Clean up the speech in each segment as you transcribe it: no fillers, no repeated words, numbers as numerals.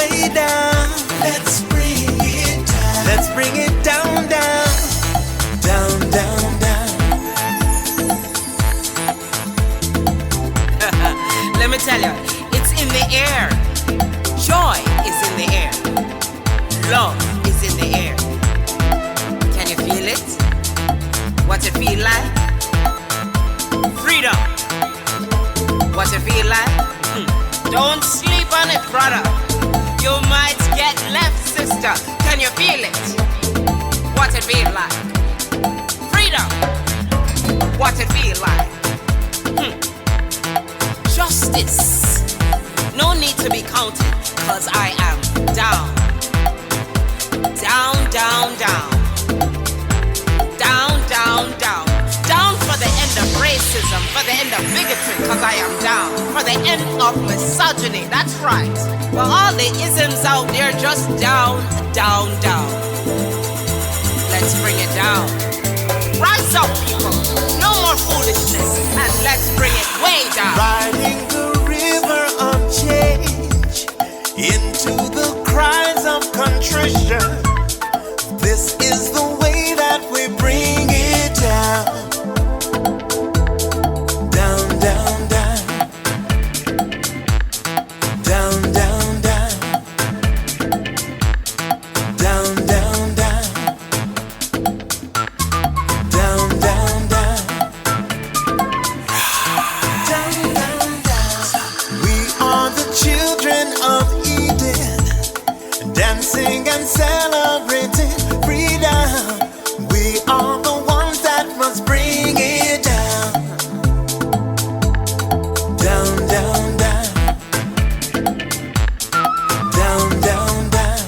way down. Let's bring it down. Let's bring it down, down, down, down, down. Let me tell you, it's in the air. Joy is in the air. Love is in the air. Can you feel it? What it feel like? Freedom. What it feel like? Don't sleep on it, brother. You might get left, sister. Can you feel it? What it feel like? Freedom. What it feel like? Justice. No need to be counted, cause I am down. Down, down, down. Down, down, down. Down for the end of racism, for the end of bigotry, cause I am down. For the end of misogyny, that's right. For all the isms out there, just down, down, down. Let's bring it down. Rise up, people. No more foolishness, and let's bring it way down. Riding the river of change into the cries of contrition. This is the way that we bring it down. Down, down, down. Down, down, down. Down, down, down. Down, down, down. Down, down, down. We are the children of Eden, dancing and celebrating freedom. We are the ones that must bring it down. Down, down, down. Down, down, down.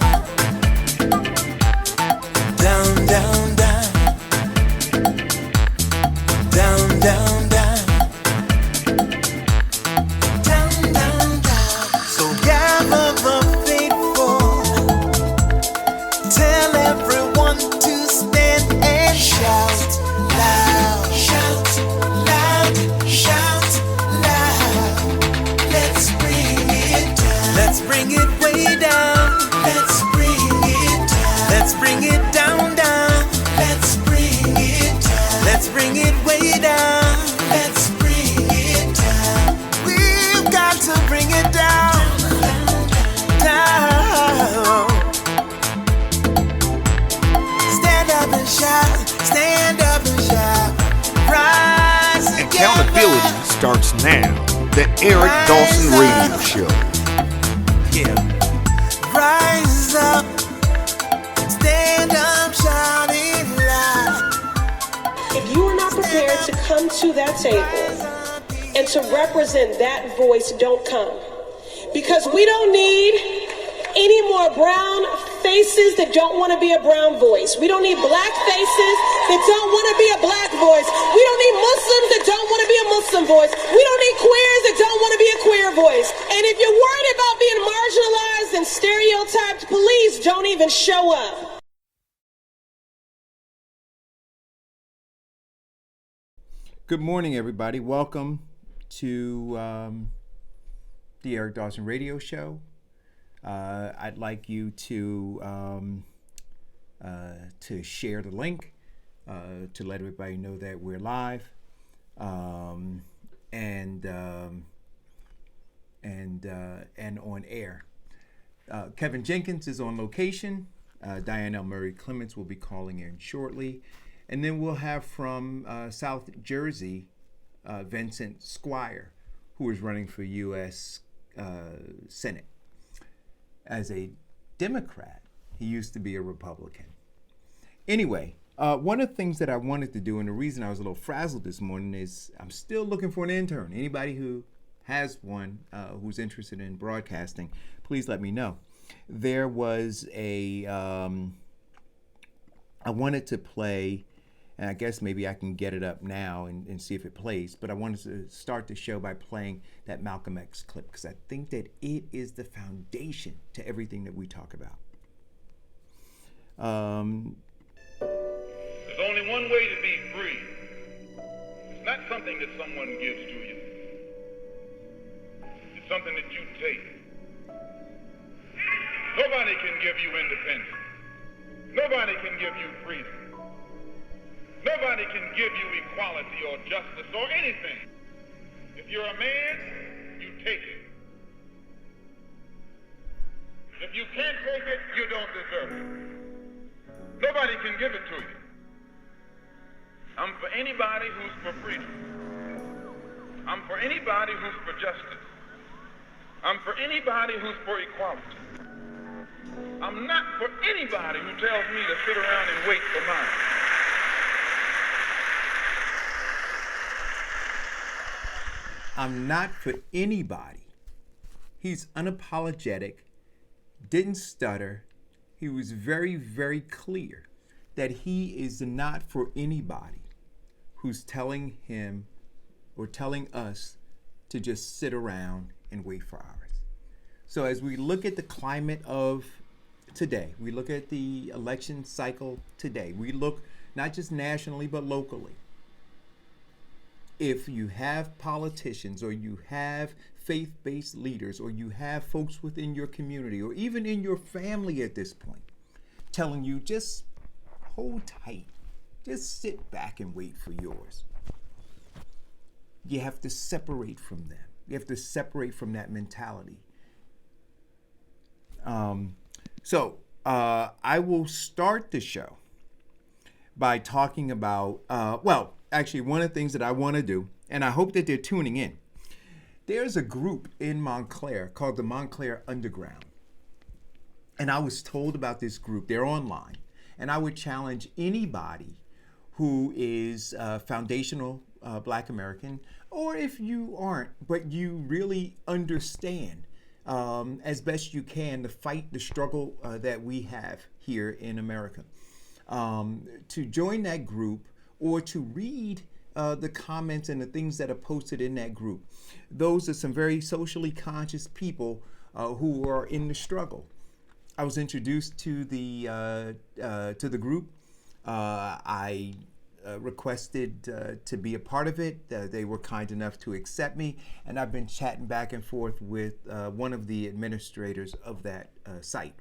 Down, down, down. Down, down, down. Down, down, down. So gather the faithful. Tell everyone to stand and shout loud. Shout loud. Shout loud. Let's bring it down. Let's bring it way down. Let's bring it down. Let's bring it down, down. Let's bring it down. Let's bring it way down. Let's bring it down. We've got to bring it down. Down. Stand up and shout. Stand up and shout. Rise together. Accountability starts now. The Eric Dawson Radio Show. Yeah. Rise up. Stand up, shout it loud. If you are not prepared to come to that table and to represent that voice, don't come. Because we don't need any more brown faces that don't want to be a brown voice. We don't need black faces that don't want to be a black voice. We don't need Muslims that don't want to be a Muslim voice. We don't need queers that don't want to be a queer voice. And if you're worried about being marginalized and stereotyped, please don't even show up. Good morning, everybody. Welcome to the Eric Dawson Radio Show. I'd like you to share the link to let everybody know that we're live and on air. Kevin Jenkins is on location. Diane L. Murray Clements will be calling in shortly. And then we'll have from South Jersey, Vincent Squire, who is running for U.S. Senate. As a Democrat, he used to be a Republican. Anyway, one of the things that I wanted to do, and the reason I was a little frazzled this morning, is I'm still looking for an intern. Anybody who has one who's interested in broadcasting, please let me know. There was I wanted to play, and I guess maybe I can get it up now and see if it plays, but I wanted to start the show by playing that Malcolm X clip because I think that it is the foundation to everything that we talk about. There's only one way to be free. It's not something that someone gives to you. It's something that you take. Nobody can give you independence. Nobody can give you freedom. Nobody can give you equality or justice or anything. If you're a man, you take it. If you can't take it, you don't deserve it. Nobody can give it to you. I'm for anybody who's for freedom. I'm for anybody who's for justice. I'm for anybody who's for equality. I'm not for anybody who tells me to sit around and wait for mine. I'm not for anybody. He's unapologetic, didn't stutter. He was very, very clear that he is not for anybody who's telling him or telling us to just sit around and wait for ours. So as we look at the climate of today, we look at the election cycle today, we look not just nationally but locally. If you have politicians or you have faith-based leaders or you have folks within your community or even in your family at this point telling you just hold tight, just sit back and wait for yours, you have to separate from them. You have to separate from that mentality. I will start the show by talking about, actually, one of the things that I want to do, and I hope that they're tuning in. There's a group in Montclair called the Montclair Underground. And I was told about this group. They're online. And I would challenge anybody who is foundational Black American, or if you aren't, but you really understand as best you can the fight, the struggle that we have here in America, to join that group or to read the comments and the things that are posted in that group. Those are some very socially conscious people who are in the struggle. I was introduced to the group. I requested to be a part of it. They were kind enough to accept me, and I've been chatting back and forth with one of the administrators of that site.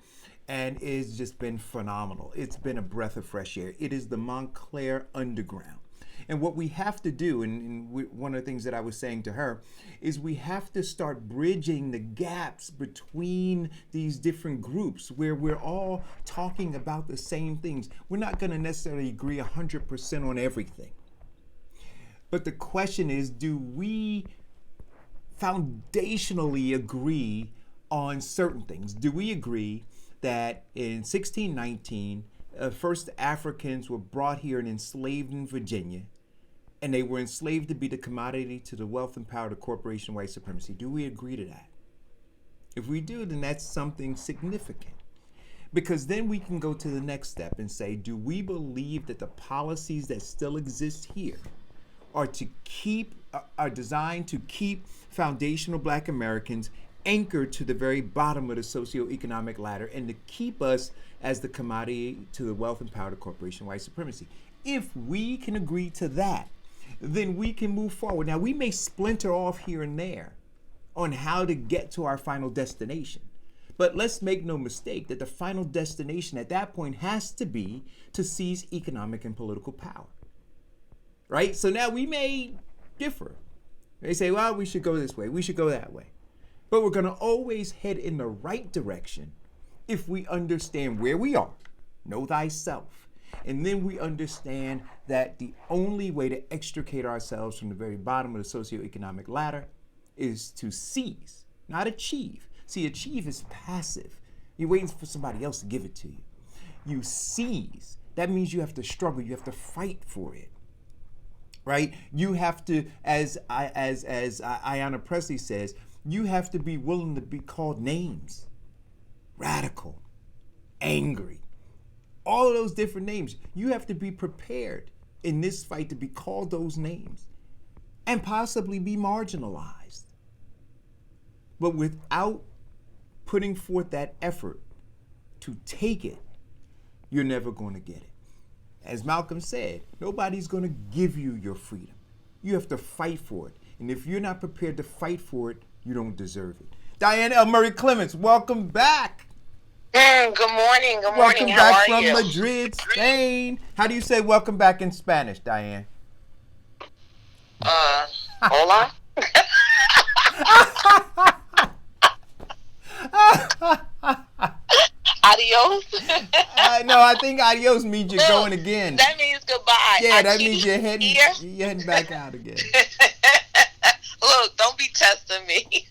And it's just been phenomenal. It's been a breath of fresh air. It is the Montclair Underground. And what we have to do, and one of the things that I was saying to her, is we have to start bridging the gaps between these different groups where we're all talking about the same things. We're not going to necessarily agree 100% on everything. But the question is, do we foundationally agree on certain things? Do we agree that in 1619, first Africans were brought here and enslaved in Virginia, and they were enslaved to be the commodity to the wealth and power of the corporation white supremacy? Do we agree to that? If we do, then that's something significant. Because then we can go to the next step and say, do we believe that the policies that still exist here are designed to keep foundational Black Americans anchored to the very bottom of the socioeconomic ladder and to keep us as the commodity to the wealth and power of the corporation white supremacy? If we can agree to that, then we can move forward. Now, we may splinter off here and there on how to get to our final destination, but let's make no mistake that the final destination at that point has to be to seize economic and political power, right? So now we may differ. They say, well, we should go this way, we should go that way. But we're going to always head in the right direction if we understand where we are, know thyself. And then we understand that the only way to extricate ourselves from the very bottom of the socioeconomic ladder is to seize, not achieve. See, achieve is passive. You're waiting for somebody else to give it to you. You seize. That means you have to struggle. You have to fight for it, right? You have to, as Ayanna Pressley says, you have to be willing to be called names. Radical, angry, all of those different names. You have to be prepared in this fight to be called those names and possibly be marginalized. But without putting forth that effort to take it, you're never going to get it. As Malcolm said, nobody's going to give you your freedom. You have to fight for it. And if you're not prepared to fight for it, you don't deserve it. Diane L. Murray Clements, welcome back. Good morning. Good Welcome morning. How back are from you? Madrid, Spain. How do you say welcome back in Spanish, Diane? Hola. Adios. No, I think adios means you're going again. That means goodbye. Yeah, that means you're heading back out again. Look, don't be testing me.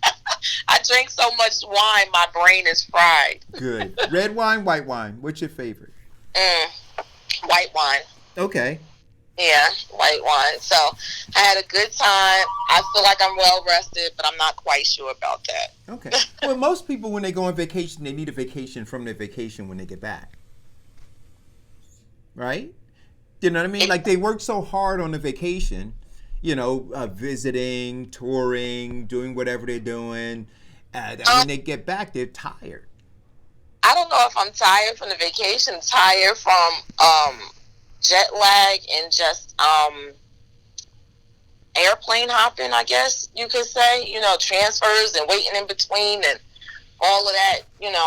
I drink so much wine, my brain is fried. Good. Red wine, white wine. What's your favorite? White wine. Okay. Yeah, white wine. So I had a good time. I feel like I'm well rested, but I'm not quite sure about that. Okay. Well, most people, when they go on vacation, they need a vacation from their vacation when they get back. Right? You know what I mean? Like they work so hard on the vacation, visiting, touring, doing whatever they're doing. When they get back, they're tired. I don't know if I'm tired from the vacation, tired from jet lag and just airplane hopping, I guess you could say, transfers and waiting in between and all of that,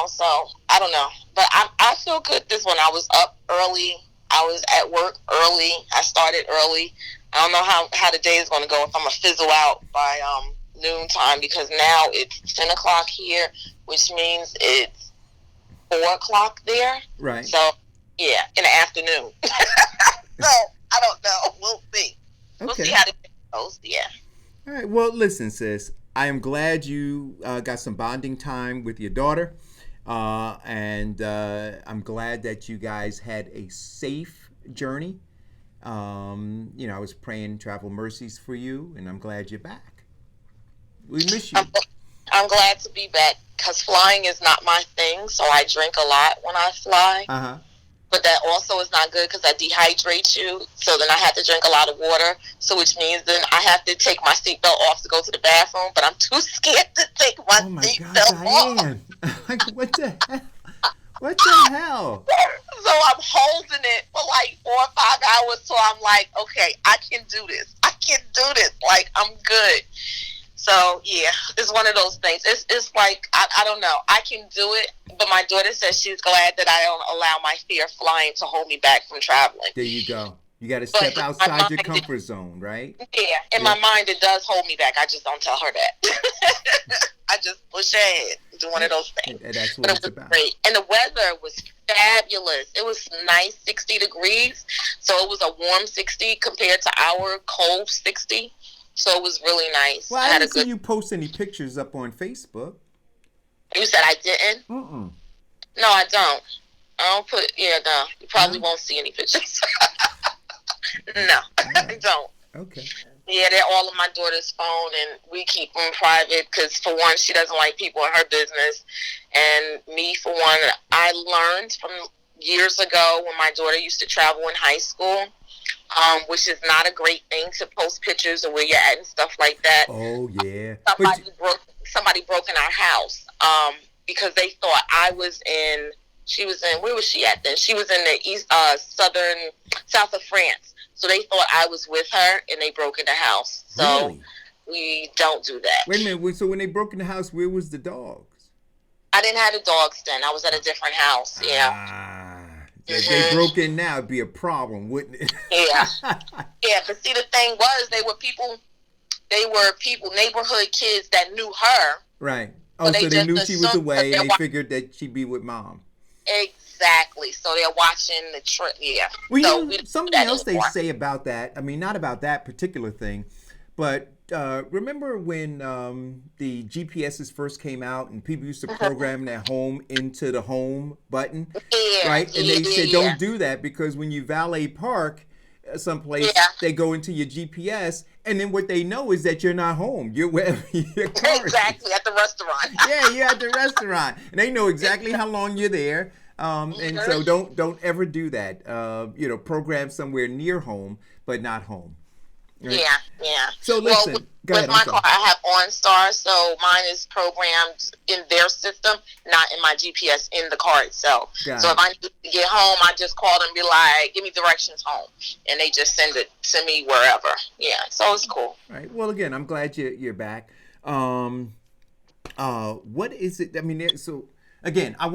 so I don't know. But I feel good this one. I was up early. I was at work early. I started early. I don't know how the day is going to go if I'm going to fizzle out by noon time, because now it's 10 o'clock here, which means it's 4 o'clock there. Right. So, yeah, in the afternoon. So, I don't know. We'll see. Okay. We'll see how the day goes. Yeah. All right. Well, listen, sis. I am glad you got some bonding time with your daughter. And I'm glad that you guys had a safe journey. I was praying travel mercies for you, and I'm glad you're back. We miss you. I'm glad to be back, because flying is not my thing, so I drink a lot when I fly. Uh-huh. But that also is not good because that dehydrates you. So then I have to drink a lot of water. So which means then I have to take my seatbelt off to go to the bathroom. But I'm too scared to take my seatbelt off. Like, what the hell? What the hell? So I'm holding it for like 4 or 5 hours. So I'm like, okay, I can do this. I can do this. Like, I'm good. So, yeah, it's one of those things. It's like, I don't know. I can do it, but my daughter says she's glad that I don't allow my fear of flying to hold me back from traveling. There you go. You got to step outside your comfort zone, right? Yeah, in my mind, it does hold me back. I just don't tell her that. I just push ahead. It's one of those things. And that's what it's about. Great. And the weather was fabulous. It was nice, 60 degrees. So it was a warm 60 compared to our cold 60. So it was really nice. Well, I didn't see you post any pictures up on Facebook. You said I didn't? Mm-mm. No, I don't. I don't put, no. You probably won't see any pictures. No, I don't. Okay. Yeah, they're all on my daughter's phone, and we keep them private because, for one, she doesn't like people in her business. And me, for one, I learned from years ago when my daughter used to travel in high school, which is not a great thing to post pictures of where you're at and stuff like that. Oh, yeah. Somebody broke in our house because they thought I was in, where was she at then? She was in the south of France. So they thought I was with her, and they broke in the house. So really? We don't do that. Wait a minute. So when they broke in the house, where was the dogs? I didn't have the dogs then. I was at a different house. Yeah. If they broke in now, it'd be a problem, wouldn't it? Yeah. Yeah, but see, the thing was, they were people, neighborhood kids that knew her. Right. Oh, so they knew she was away, and they figured that she'd be with mom. Exactly. So they're watching the trip. Yeah. Well, something else they say about that. I mean, not about that particular thing, but remember when the GPSs first came out and people used to program their home into the home button, right? And they said don't do that because when you valet park someplace, they go into your GPS, and then what they know is that you're not home. You're wherever your car exactly, at the restaurant. Yeah, you're at the restaurant, and they know exactly how long you're there. And so don't ever do that. Program somewhere near home, but not home. Right? Yeah. So listen, go ahead. With my car, I have OnStar, so mine is programmed in their system, not in my GPS in the car itself. So if I need to get home, I just call them and be like, give me directions home. And they just send it to me wherever. Yeah, so it's cool. All right. Well, again, I'm glad you're back. What is it? I mean, so again, I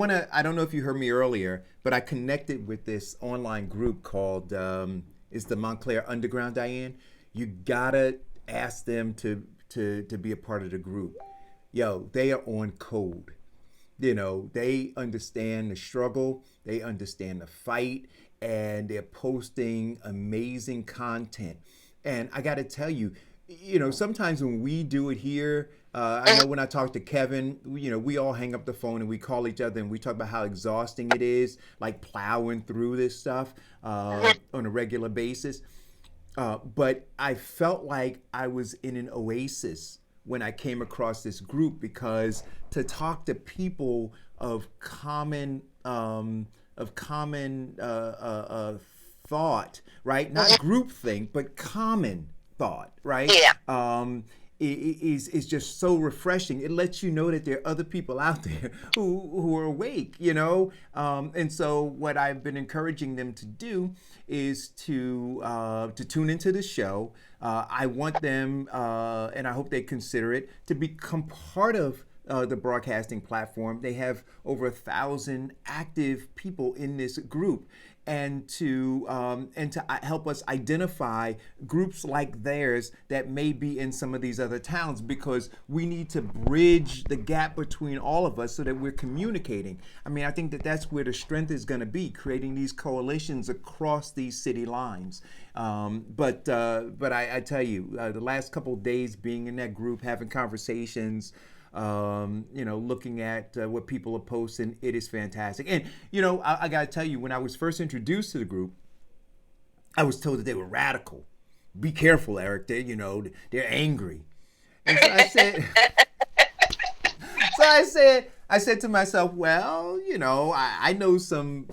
don't know if you heard me earlier, but I connected with this online group called, it's the Montclair Underground, Diane. You gotta ask them to be a part of the group. Yo, they are on code. They understand the struggle, they understand the fight, and they're posting amazing content. And I got to tell you, sometimes when we do it here, I know when I talk to Kevin, we all hang up the phone and we call each other and we talk about how exhausting it is, like plowing through this stuff on a regular basis. But I felt like I was in an oasis when I came across this group, because to talk to people of common thought, right? Not groupthink, but common thought, right? Yeah. Is just so refreshing. It lets you know that there are other people out there who are awake, and so what I've been encouraging them to do is to tune into the show. I want them, and I hope they consider it, to become part of the broadcasting platform. They have over 1,000 active people in this group, and to help us identify groups like theirs that may be in some of these other towns, because we need to bridge the gap between all of us so that we're communicating. I mean, I think that that's where the strength is going to be, creating these coalitions across these city lines. But I tell you, the last couple of days being in that group, having conversations, looking at what people are posting, it is fantastic. And, I got to tell you, when I was first introduced to the group, I was told that they were radical. Be careful, Eric. They're angry. And I said to myself, well, I know some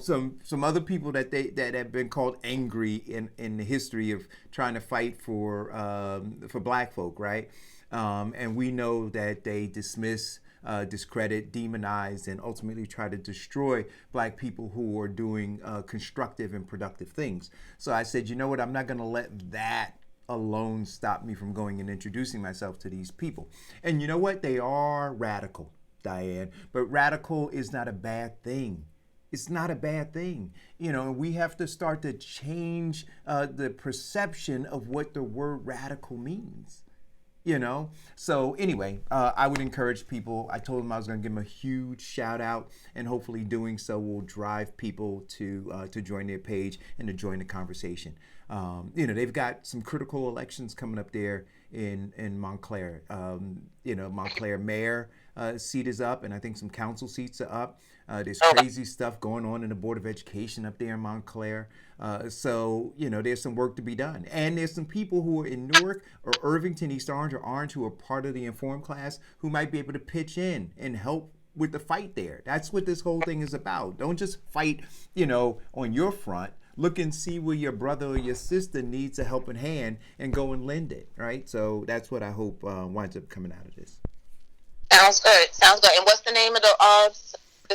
other people that have been called angry in the history of trying to fight for black folk, right? And we know that they dismiss, discredit, demonize, and ultimately try to destroy black people who are doing constructive and productive things. So I said, you know what? I'm not going to let that alone stop me from going and introducing myself to these people. And you know what? They are radical, Diane. But radical is not a bad thing. It's not a bad thing. And we have to start to change the perception of what the word radical means. So anyway, I would encourage people. I told them I was going to give them a huge shout out, and hopefully doing so will drive people to join their page and to join the conversation. They've got some critical elections coming up there in Montclair. Montclair mayor seat is up, and I think some council seats are up. There's crazy stuff going on in the Board of Education up there in Montclair. So there's some work to be done. And there's some people who are in Newark or Irvington, East Orange, or Orange who are part of the Informed class who might be able to pitch in and help with the fight there. That's what this whole thing is about. Don't just fight, on your front. Look and see where your brother or your sister needs a helping hand and go and lend it, right? So that's what I hope winds up coming out of this. Sounds good. And what's the name of this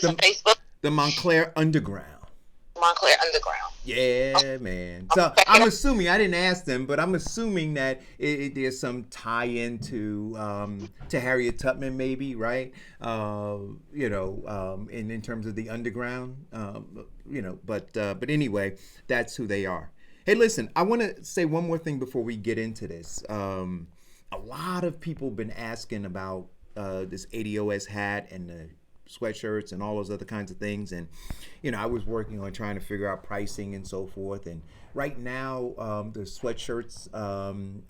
on Facebook? The Montclair Underground. Montclair Underground. Yeah, man. So I'm assuming, I didn't ask them, but I'm assuming that there's some tie-in to Harriet Tubman, maybe, right? In terms of the underground, But anyway, that's who they are. Hey, listen, I want to say one more thing before we get into this. A lot of people have been asking about this ADOS hat and the sweatshirts and all those other kinds of things, and I was working on trying to figure out pricing and so forth, and right now the sweatshirts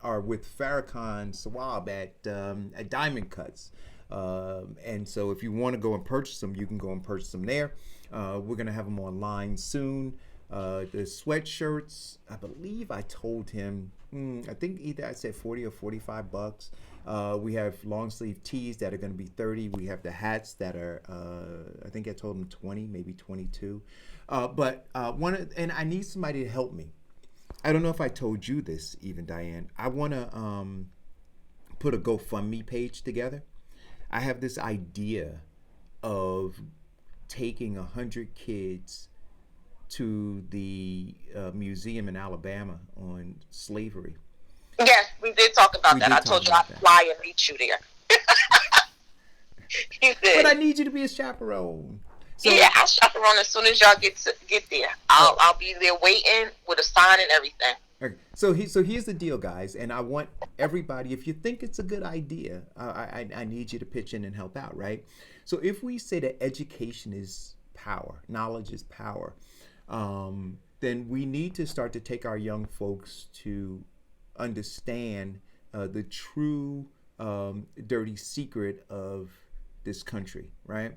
are with Farrakhan Sawab at Diamond Cuts, and so if you want to go and purchase them, you can go and purchase them there. We're gonna have them online soon. The sweatshirts, I believe I told him, I think either I said 40 or 45 bucks. We have long sleeve tees that are going to be 30. We have the hats that are, I think I told him 20, maybe 22. And I need somebody to help me. I don't know if I told you this even, Diane. I want to put a GoFundMe page together. I have this idea of taking 100 kids to the museum in Alabama on slavery. Yes, we did talk about that. I told you I'd fly and meet you there. He But said, I need you to be a chaperone. So, yeah, I'll chaperone as soon as y'all get there. I'll be there waiting with a sign and everything. okay. So here's the deal, guys, and I want everybody. If you think it's a good idea, I need you to pitch in and help out, right? So if we say that education is power, knowledge is power, then we need to start to take our young folks to understand the true dirty secret of this country, right?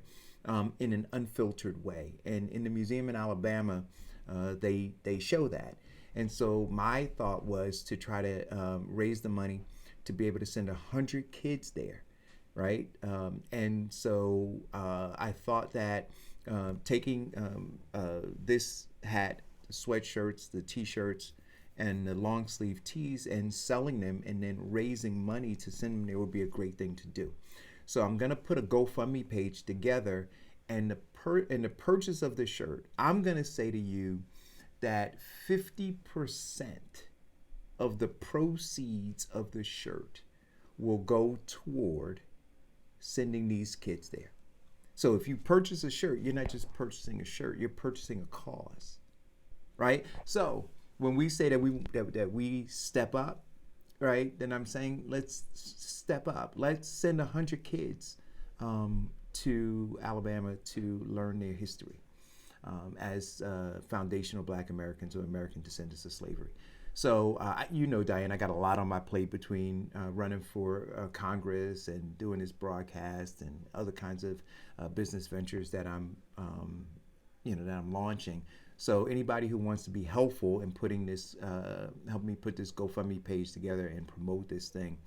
In an unfiltered way. And in the museum in Alabama, they show that. And so my thought was to try to raise the money to be able to send 100 kids there, right? And so I thought that taking this hat, the sweatshirts, the t-shirts, and the long sleeve tees and selling them and then raising money to send them there would be a great thing to do. So I'm gonna put a GoFundMe page together, and the purchase of the shirt, I'm gonna say to you that 50% of the proceeds of the shirt will go toward sending these kids there. So if you purchase a shirt, you're not just purchasing a shirt, you're purchasing a cause, right? So when we say that we step up, right, then I'm saying let's step up. Let's send 100 kids to Alabama to learn their history as foundational Black Americans or American descendants of slavery. So, Diane, I got a lot on my plate between running for Congress and doing this broadcast and other kinds of business ventures that I'm launching. So anybody who wants to be helpful in putting this, help me put this GoFundMe page together and promote this thing,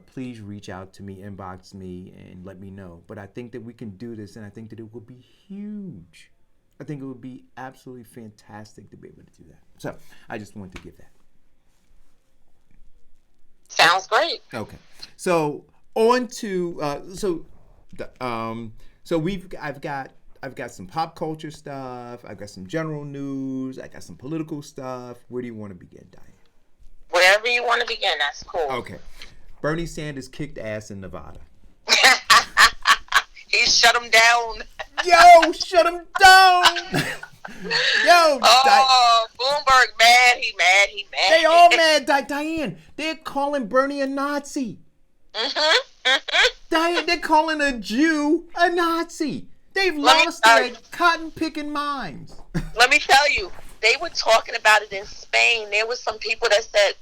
please reach out to me, inbox me, and let me know. But I think that we can do this, and I think that it will be huge. I think it would be absolutely fantastic to be able to do that. So I just wanted to give that. Sounds great. Okay. So on to I've got some pop culture stuff. I've got some general news. I got some political stuff. Where do you want to begin, Diane? Wherever you want to begin, that's cool. Okay. Bernie Sanders kicked ass in Nevada. He shut him down. Yo, shut him down. Yo. Bloomberg mad. He mad. They all mad. Diane, they're calling Bernie a Nazi. Diane, they're calling a Jew a Nazi. They've lost their cotton-picking minds. Let me tell you, they were talking about it in Spain. There was some people that said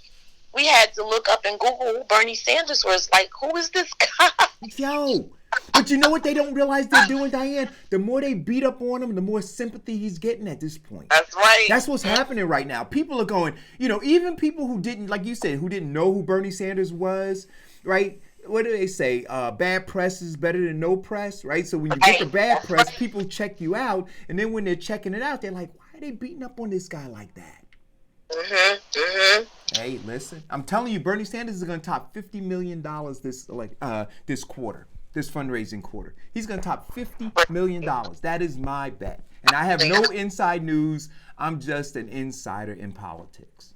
we had to look up and Google who Bernie Sanders was. Like, who is this guy? Yo, but you know what they don't realize they're doing, Diane? The more they beat up on him, the more sympathy he's getting at this point. That's right. That's what's happening right now. People are going, even people who didn't, like you said, who didn't know who Bernie Sanders was, right? What do they say? Bad press is better than no press, right? So when you get the bad press, people check you out. And then when they're checking it out, they're like, why are they beating up on this guy like that? Hey, listen, I'm telling you, Bernie Sanders is going to top $50 million this quarter, this fundraising quarter. He's going to top $50 million. That is my bet. And I have no inside news. I'm just an insider in politics.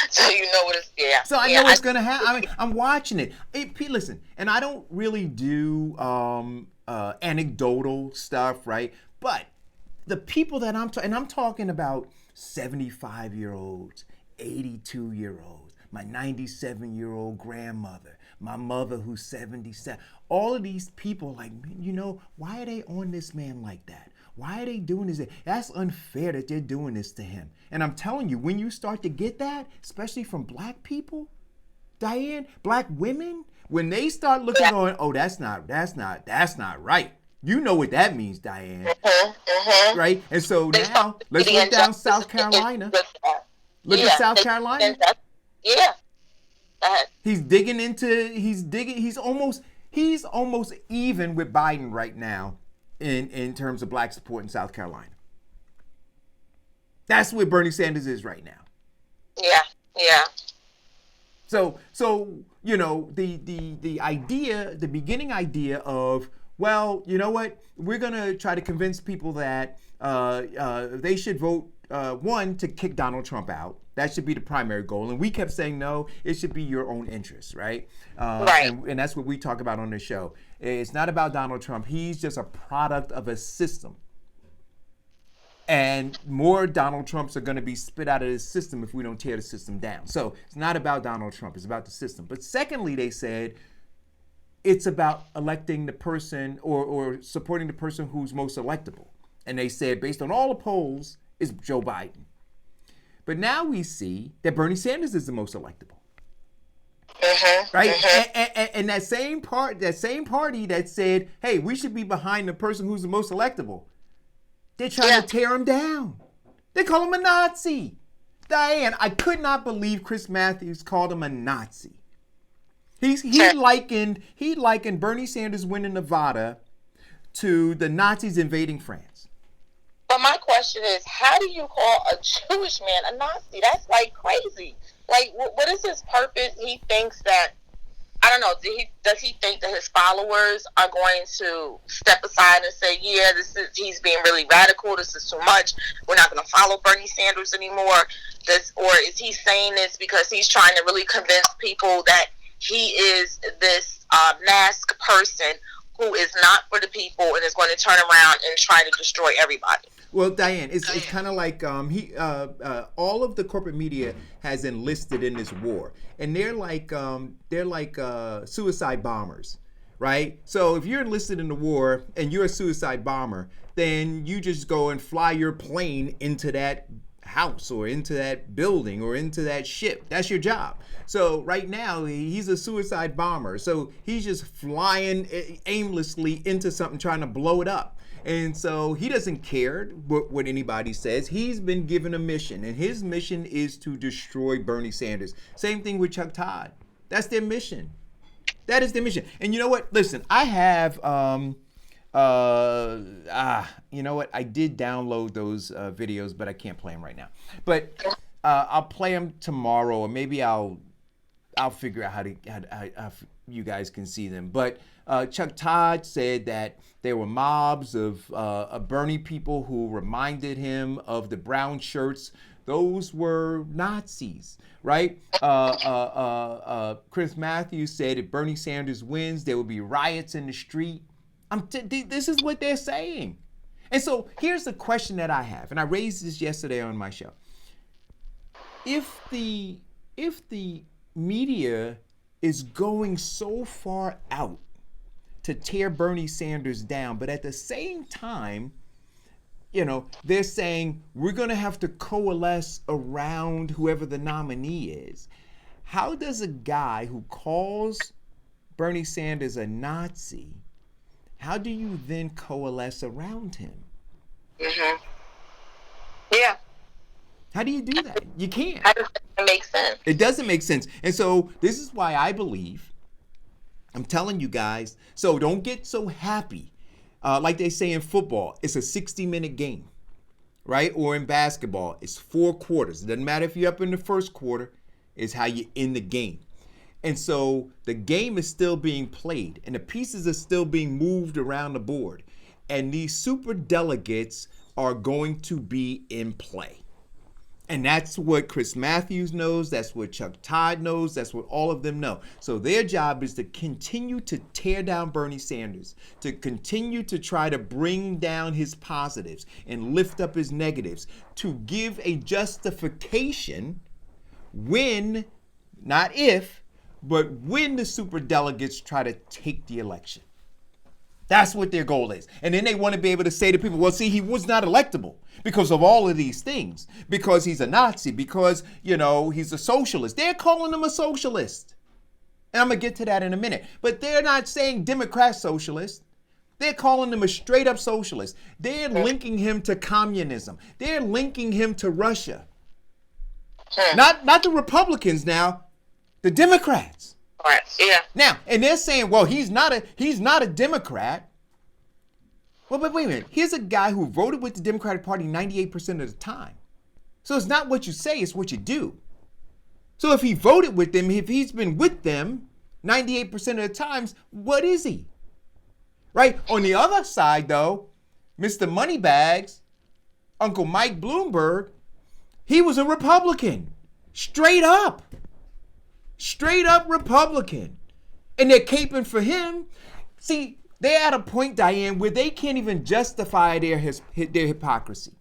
So you know what it's, yeah. So I know what's going to happen. I mean, I'm watching it. Hey, listen, and I don't really do anecdotal stuff, right? But the people that I'm talking about 75-year-olds, 82-year-olds, my 97-year-old grandmother, my mother who's 77. All of these people, like, why are they on this man like that? Why are they doing this? That's unfair that they're doing this to him. And I'm telling you, when you start to get that, especially from Black people, Diane, Black women, when they start looking on, oh, that's not right. You know what that means, Diane. Right? And so now, let's look down South Carolina. Look at South Carolina. Yeah. He's almost even with Biden right now in terms of Black support in South Carolina. That's where Bernie Sanders is right now. Yeah. So the idea, the beginning idea of, well, you know what? We're gonna try to convince people that they should vote one, to kick Donald Trump out. That should be the primary goal. And we kept saying, no, it should be your own interests, right? Right. And that's what we talk about on the show. It's not about Donald Trump. He's just a product of a system. And more Donald Trumps are going to be spit out of this system if we don't tear the system down. So it's not about Donald Trump. It's about the system. But secondly, they said it's about electing the person or supporting the person who's most electable. And they said, based on all the polls, it's Joe Biden. But now we see that Bernie Sanders is the most electable. Right? And that same party that said, hey, we should be behind the person who's the most electable, they're trying to tear him down. They call him a Nazi. Diane, I could not believe Chris Matthews called him a Nazi. He likened Bernie Sanders winning Nevada to the Nazis invading France. But my question is, how do you call a Jewish man a Nazi? That's like crazy. Like, what is his purpose? He thinks that, I don't know, does he think that his followers are going to step aside and say, yeah, he's being really radical, this is too much, we're not going to follow Bernie Sanders anymore? Or is he saying this because he's trying to really convince people that he is this masked person who is not for the people and is going to turn around and try to destroy everybody? Well, Diane, it's kind of like all of the corporate media has enlisted in this war, and they're like suicide bombers, right? So if you're enlisted in the war and you're a suicide bomber, then you just go and fly your plane into that house or into that building or into that ship. That's your job. So right now he's a suicide bomber. So he's just flying aimlessly into something, trying to blow it up. And so he doesn't care what anybody says. He's been given a mission, and his mission is to destroy Bernie Sanders. Same thing with Chuck Todd. That's their mission. That is their mission. And you know what? Listen, I have, you know what? I did download those videos, but I can't play them right now. But I'll play them tomorrow, or maybe I'll figure out how you guys can see them. But Chuck Todd said that there were mobs of Bernie people who reminded him of the brown shirts. Those were Nazis, right? Chris Matthews said if Bernie Sanders wins, there will be riots in the street. This is what they're saying. And so here's the question that I have, and I raised this yesterday on my show. If the media is going so far out to tear Bernie Sanders down, but at the same time, you know, they're saying we're going to have to coalesce around whoever the nominee is. How does a guy who calls Bernie Sanders a Nazi, how do you then coalesce around him? Yeah. How do you do that? You can't. That doesn't make sense. It doesn't make sense. And so this is why I believe, I'm telling you guys, so don't get so happy. Like they say in football, it's a 60-minute game, right? Or in basketball, it's 4 quarters. It doesn't matter if you're up in the first quarter, it's how you end the game. And so the game is still being played, and the pieces are still being moved around the board. And these super delegates are going to be in play. And that's what Chris Matthews knows. That's what Chuck Todd knows. That's what all of them know. So their job is to continue to tear down Bernie Sanders, to continue to try to bring down his positives and lift up his negatives, to give a justification when, not if, but when the superdelegates try to take the election. That's what their goal is. And then they want to be able to say to people, well, see, he was not electable because of all of these things, because he's a Nazi, because, you know, he's a socialist. They're calling him a socialist. And I'm going to get to that in a minute. But they're not saying Democrat socialist. They're calling him a straight up socialist. They're linking him to communism. They're linking him to Russia. Not the Republicans now, the Democrats. Right. Yeah. Now, and they're saying, well, he's not a Democrat. Well, but wait a minute. Here's a guy who voted with the Democratic Party 98% of the time. So it's not what you say, it's what you do. So if he voted with them, if he's been with them 98% of the times, what is he? Right? On the other side, though, Mr. Moneybags, Uncle Mike Bloomberg, He was a Republican. Straight up Republican. And they're caping for him. See, they're at a point, Diane, where they can't even justify their hypocrisy.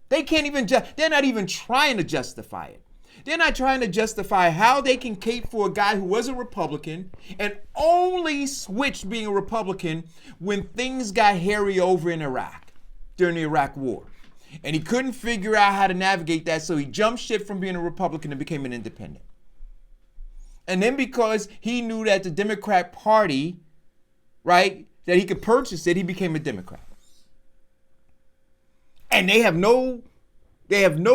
They can't even, they're not even trying to justify it. They're not trying to justify how they can cape for a guy who was a Republican and only switched being a Republican when things got hairy over in Iraq during the Iraq War. And he couldn't figure out how to navigate that, so he jumped ship from being a Republican and became an independent. And then because he knew that the Democrat Party, right, that he could purchase it, he became a Democrat. And they have no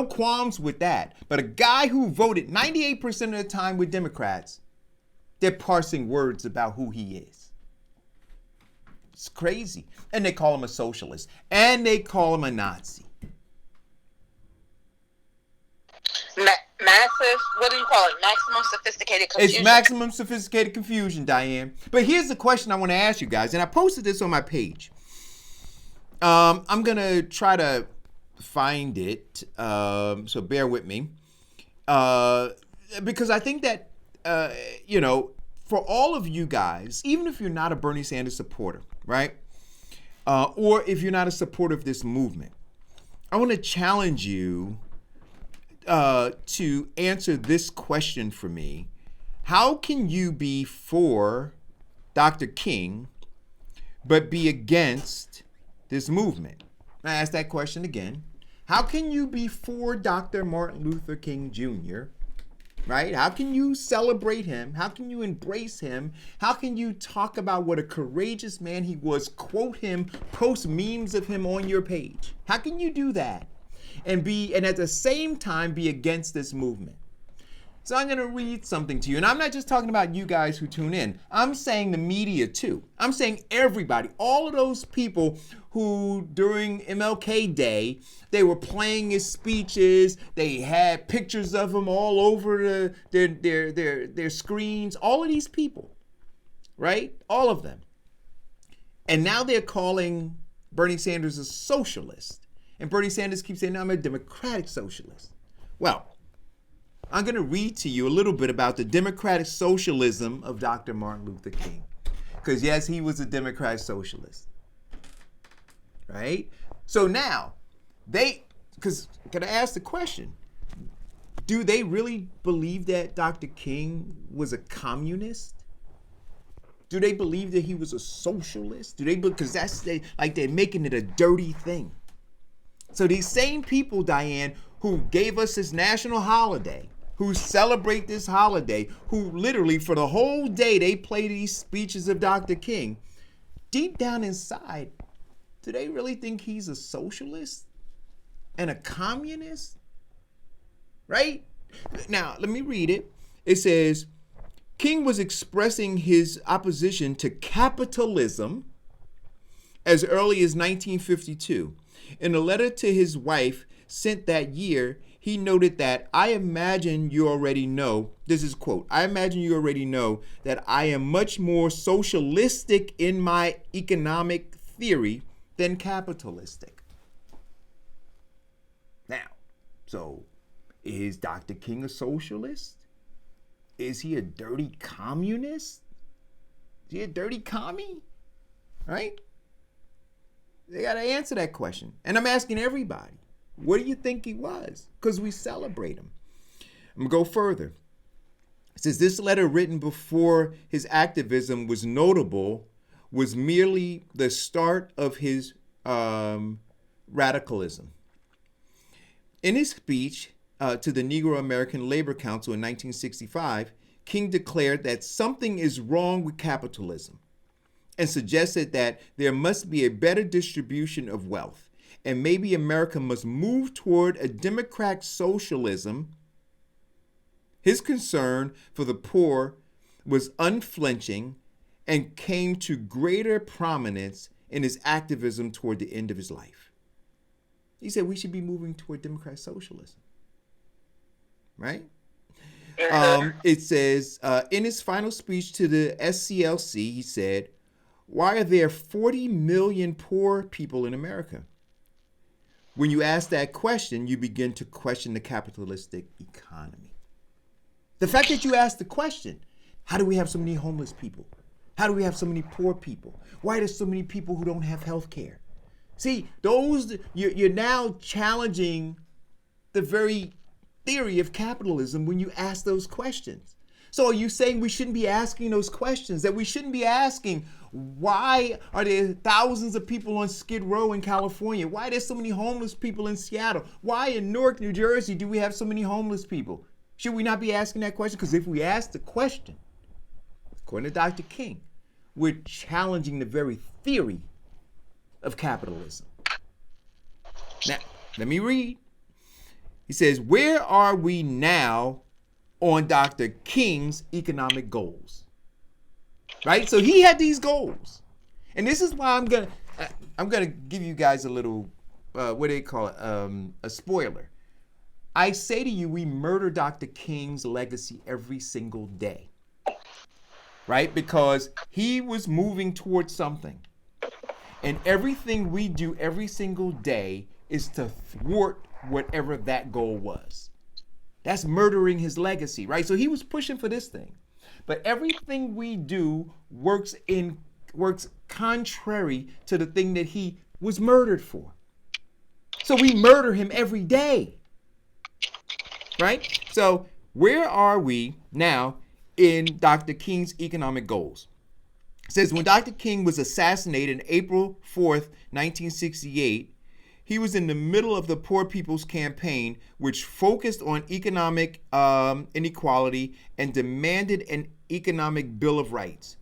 qualms with that. But a guy who voted 98% of the time with Democrats, they're parsing words about who he is. It's crazy. And they call him a socialist. And they call him a Nazi. Massive, what do you call it? Maximum sophisticated confusion. It's maximum sophisticated confusion, Diane. But here's the question I want to ask you guys. And I posted this on my page. I'm going to try to find it, so bear with me, because I think that, for all of you guys, even if you're not a Bernie Sanders supporter, right, or if you're not a supporter of this movement, I want to challenge you to answer this question for me. How can you be for Dr. King but be against this movement? I ask that question again. How can you be for Dr. Martin Luther King Jr., right? How can you celebrate him? How can you embrace him? How can you talk about what a courageous man he was, quote him, post memes of him on your page? How can you do that and at the same time be against this movement? So I'm going to read something to you. And I'm not just talking about you guys who tune in. I'm saying the media too. I'm saying everybody, all of those people who during MLK Day, they were playing his speeches. They had pictures of him all over their screens. All of these people, right? All of them. And now they're calling Bernie Sanders a socialist. And Bernie Sanders keeps saying, no, I'm a democratic socialist. Well, I'm going to read to you a little bit about the democratic socialism of Dr. Martin Luther King. Because yes, he was a democratic socialist. Right? So now, can I ask the question, do they really believe that Dr. King was a communist? Do they believe that he was a socialist? Because they're making it a dirty thing. So these same people, Diane, who gave us this national holiday, who celebrate this holiday, who literally for the whole day they play these speeches of Dr. King, deep down inside, do they really think he's a socialist and a communist? Right? Now, let me read it. It says, King was expressing his opposition to capitalism as early as 1952. In a letter to his wife sent that year, he noted that, I imagine you already know, this is quote, I imagine you already know that I am much more socialistic in my economic theory than capitalistic. Now, so is Dr. King a socialist? Is he a dirty communist? Is he a dirty commie? Right? They got to answer that question. And I'm asking everybody, what do you think he was? Because we celebrate him. I'm going to go further. It says this letter written before his activism was notable was merely the start of his radicalism. In his speech to the Negro American Labor Council in 1965, King declared that something is wrong with capitalism and suggested that there must be a better distribution of wealth, and maybe America must move toward a democratic socialism. His concern for the poor was unflinching and came to greater prominence in his activism toward the end of his life. He said we should be moving toward democratic socialism, right? It says, in his final speech to the SCLC, he said, why are there 40 million poor people in America? When you ask that question, you begin to question the capitalistic economy. The fact that you ask the question, how do we have so many homeless people? How do we have so many poor people? Why are there so many people who don't have health care? See, you're now challenging the very theory of capitalism when you ask those questions. So are you saying we shouldn't be asking those questions, that we shouldn't be asking, why are there thousands of people on Skid Row in California? Why are there so many homeless people in Seattle? Why in Newark, New Jersey, do we have so many homeless people? Should we not be asking that question? Because if we ask the question, according to Dr. King, we're challenging the very theory of capitalism. Now, let me read. He says, where are we now on Dr. King's economic goals? Right? So he had these goals. And this is why I'm gonna give you guys a little, what do they call it? A spoiler. I say to you, we murder Dr. King's legacy every single day. Right? Because he was moving towards something. And everything we do every single day is to thwart whatever that goal was. That's murdering his legacy, right? So he was pushing for this thing. But everything we do works contrary to the thing that he was murdered for. So we murder him every day. Right? So where are we now in Dr. King's economic goals? It says when Dr. King was assassinated on April 4th, 1968, he was in the middle of the Poor People's Campaign, which focused on economic inequality and demanded an economic Bill of Rights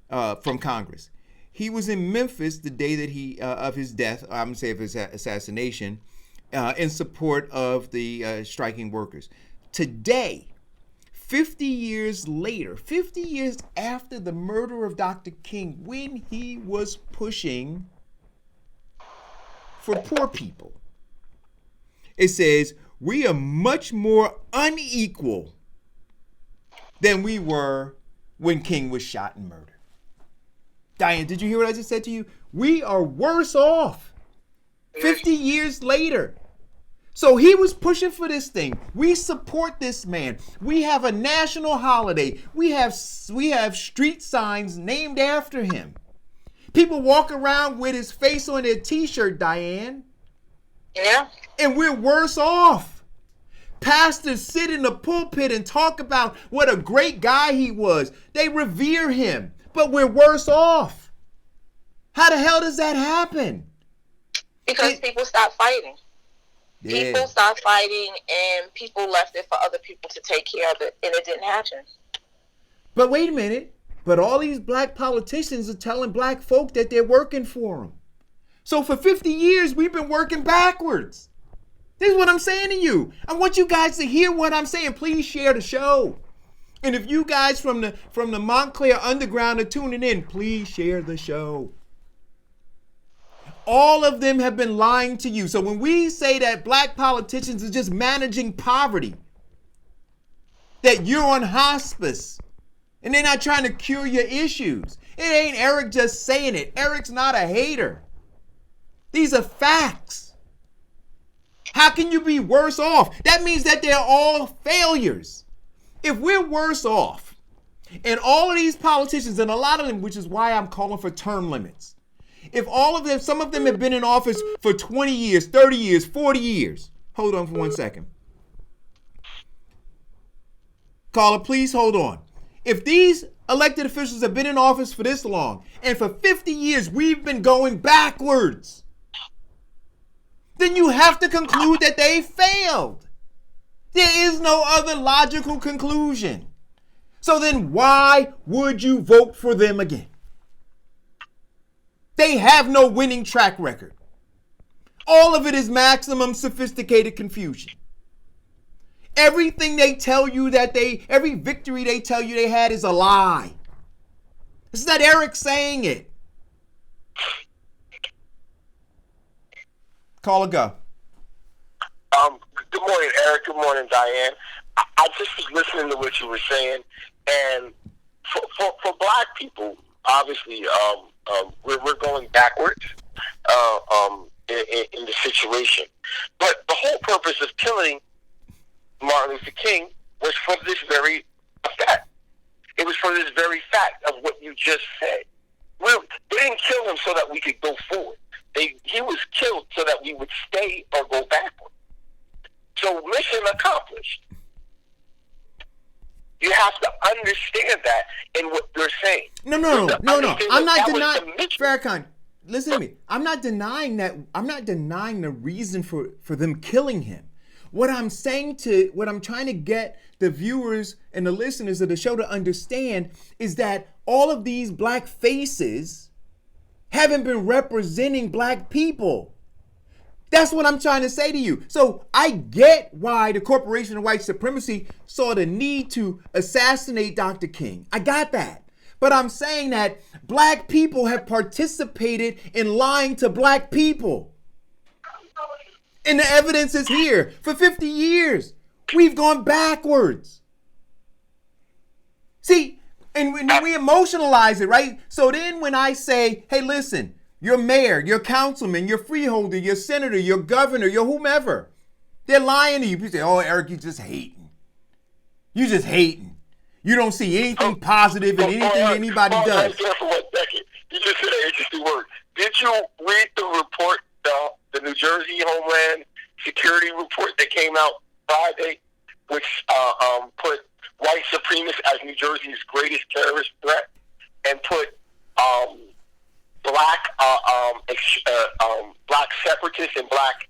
from Congress. He was in Memphis the day that of his death, I'm going to say of his assassination, in support of the striking workers. Today, 50 years later, 50 years after the murder of Dr. King, when he was pushing for poor people, it says, we are much more unequal than we were when King was shot and murdered. Diane, did you hear what I just said to you? We are worse off 50 years later. So he was pushing for this thing. We support this man. We have a national holiday. We have street signs named after him. People walk around with his face on their t-shirt, Diane. Yeah. And we're worse off. Pastors sit in the pulpit and talk about what a great guy he was. They revere him, but we're worse off. How the hell does that happen? Because people stopped fighting. Yeah. People stopped fighting and people left it for other people to take care of it, and it didn't happen. But wait a minute. But all these black politicians are telling black folk that they're working for them. So for 50 years, we've been working backwards. This is what I'm saying to you. I want you guys to hear what I'm saying. Please share the show. And if you guys from the Montclair Underground are tuning in, please share the show. All of them have been lying to you. So when we say that black politicians are just managing poverty, that you're on hospice, and they're not trying to cure your issues. It ain't Eric just saying it. Eric's not a hater. These are facts. How can you be worse off? That means that they're all failures. If we're worse off, and all of these politicians, and a lot of them, which is why I'm calling for term limits, if all of them, some of them have been in office for 20 years, 30 years, 40 years. Hold on for 1 second. Caller, please hold on. If these elected officials have been in office for this long, and for 50 years we've been going backwards, then you have to conclude that they failed. There is no other logical conclusion. So then why would you vote for them again? They have no winning track record. All of it is maximum sophisticated confusion. Everything they tell you every victory they tell you they had is a lie. It's not Eric saying it. Caller, go. Good morning, Eric. Good morning, Diane. I just was listening to what you were saying, and for black people, obviously, we're going backwards in the situation. But the whole purpose of killing Martin Luther King was for this very effect. It was for this very fact of what you just said. Well, they didn't kill him so that we could go forward. He was killed so that we would stay or go backward. So mission accomplished. You have to understand that in what you're saying. No. I'm not denying. Farrakhan, listen to me. I'm not denying that. I'm not denying the reason for them killing him. What I'm trying to get the viewers and the listeners of the show to understand is that all of these black faces haven't been representing black people. That's what I'm trying to say to you. So I get why the Corporation of White Supremacy saw the need to assassinate Dr. King. I got that. But I'm saying that black people have participated in lying to black people. And the evidence is here. For 50 years, we've gone backwards. See, and we emotionalize it, right? So then when I say, hey, listen, your mayor, your councilman, your freeholder, your senator, your governor, your whomever, they're lying to you. People say, oh, Eric, you're just hating. You're just hating. You don't see anything positive in anything anybody does. For 1 second. You just said an interesting word. Did you read the report, the New Jersey Homeland Security report that came out Friday, which put white supremacists as New Jersey's greatest terrorist threat, and put black separatists and black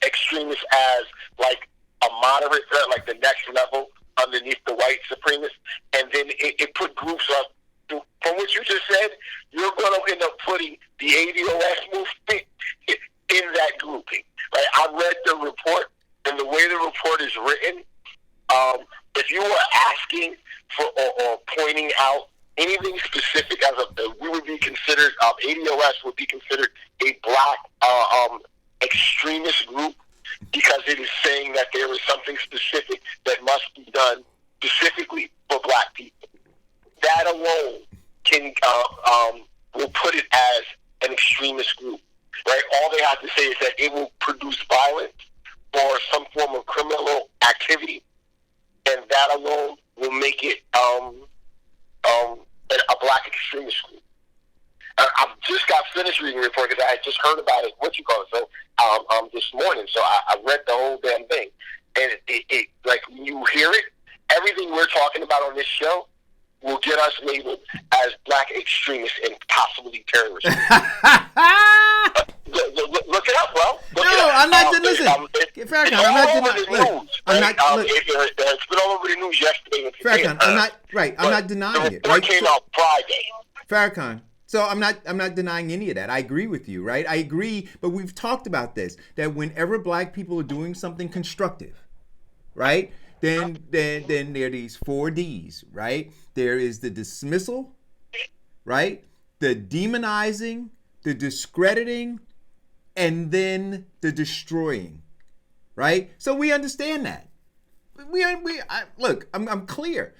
extremists as like a moderate threat, like the next level underneath the white supremacists, and then it put groups up. From what you just said, you're going to end up putting the ADOS movement in that grouping. Right? I read the report, and the way the report is written, if you were asking for or pointing out anything specific we would be considered, ADOS would be considered a black extremist group because it is saying that there is something specific that must be done specifically for black people. That alone can will put it as an extremist group, right? All they have to say is that it will produce violence or some form of criminal activity, and that alone will make it a black extremist group. I just got finished reading the report because I had just heard about it. This morning. So I read the whole damn thing, and it like when you hear it, everything we're talking about on this show will get us labeled as black extremists and possibly terrorists. Look it up, bro. I'm not. Listen, Farrakhan, I'm not denying. It's been all over the news yesterday. Farrakhan, I'm not right. I'm not denying it. Right? Came out Friday. Farrakhan. So I'm not denying any of that. I agree with you, right? I agree, but we've talked about this, that whenever black people are doing something constructive, right? Then there are these 4 Ds, right? There is the dismissal, right? The demonizing, the discrediting, and then the destroying, right? So we understand that. Look, I'm clear.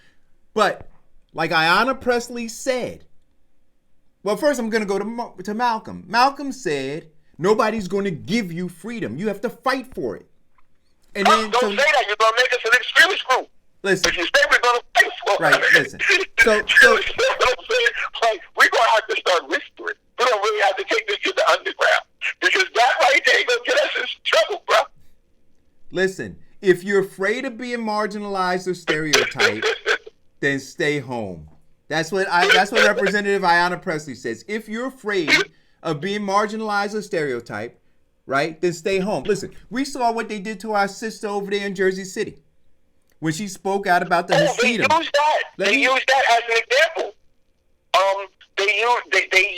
But like Ayanna Pressley said, well, first I'm going to go to Malcolm. Malcolm said, nobody's going to give you freedom. You have to fight for it. And then, don't say that. You're going to make us an extremist group. Listen. If you say we're going to fight for it. Right, listen. So like, we're going to have to start whispering. We don't really have to take this to the underground. Because that right there is going to get us in trouble, bro. Listen, if you're afraid of being marginalized or stereotyped, then stay home. That's what Representative Ayanna Pressley says. If you're afraid of being marginalized or stereotyped, right, then stay home. Listen, we saw what they did to our sister over there in Jersey City when she spoke out about the Hasidim. They used that as an example. They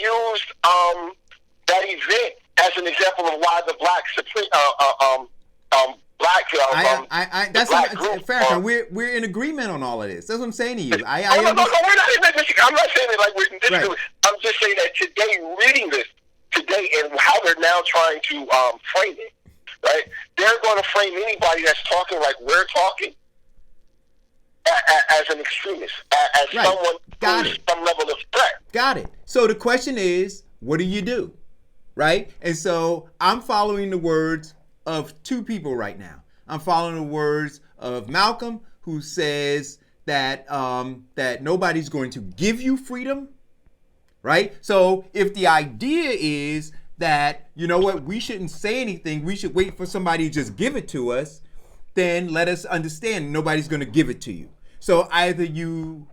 used that event as an example of why the black Farrakhan, we're in agreement on all of this. That's what I'm saying to you. I'm not saying it like we're in disagreement. Right. I'm just saying that today, reading this today and how they're now trying to frame it, right? They're going to frame anybody that's talking like we're talking as an extremist, as someone who's some level of threat. Got it. So the question is, what do you do? right? And so I'm following the words of two people right now. I'm following the words of Malcolm, who says that that nobody's going to give you freedom, right? So if the idea is that, you know what, we shouldn't say anything, we should wait for somebody to just give it to us, then let us understand nobody's going to give it to you. So either you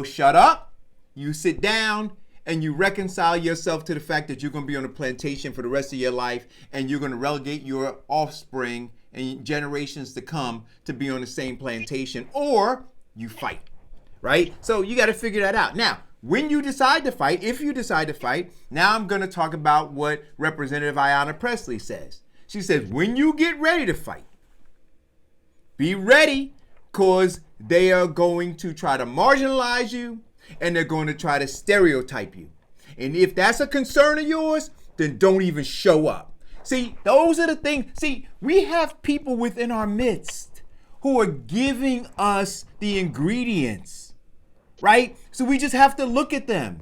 shut up, you sit down, and you reconcile yourself to the fact that you're going to be on a plantation for the rest of your life, and you're going to relegate your offspring and generations to come to be on the same plantation, or you fight, right? So you got to figure that out. Now, when you decide to fight, if you decide to fight, now I'm going to talk about what Representative Ayanna Pressley says. She says, when you get ready to fight, be ready, because they are going to try to marginalize you, and they're going to try to stereotype you. And if that's a concern of yours, then don't even show up. See, those are the things. See, we have people within our midst who are giving us the ingredients, right? So we just have to look at them.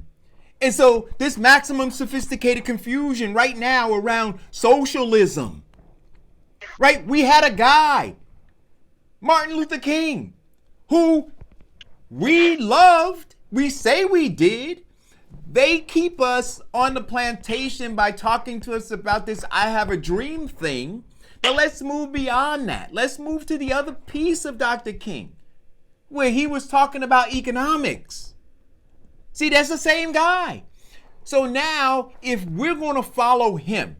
And so this maximum sophisticated confusion right now around socialism, right? We had a guy, Martin Luther King, who we loved. We say we did. They keep us on the plantation by talking to us about this I have a dream thing. But let's move beyond that. Let's move to the other piece of Dr. King, where he was talking about economics. See, that's the same guy. So now, if we're going to follow him,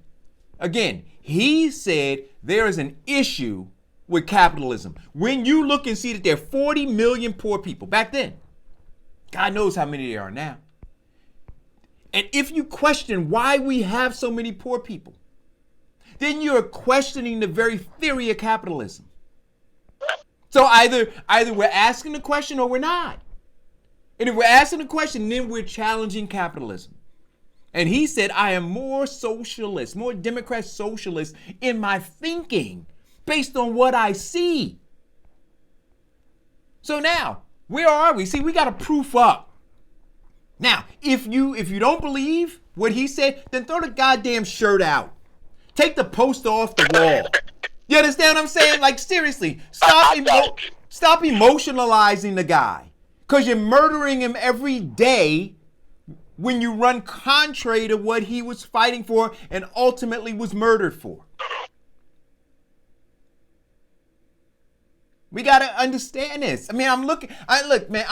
again, he said there is an issue with capitalism. When you look and see that there are 40 million poor people back then, God knows how many there are now. And if you question why we have so many poor people, then you're questioning the very theory of capitalism. So either we're asking the question or we're not. And if we're asking the question, then we're challenging capitalism. And he said, I am more socialist, more Democrat socialist in my thinking based on what I see. So now, where are we? See, we got to proof up. Now, if you don't believe what he said, then throw the goddamn shirt out. Take the poster off the wall. You understand what I'm saying? Like, seriously, stop emotionalizing the guy. Because you're murdering him every day when you run contrary to what he was fighting for and ultimately was murdered for. We got to understand this. I mean, look, man,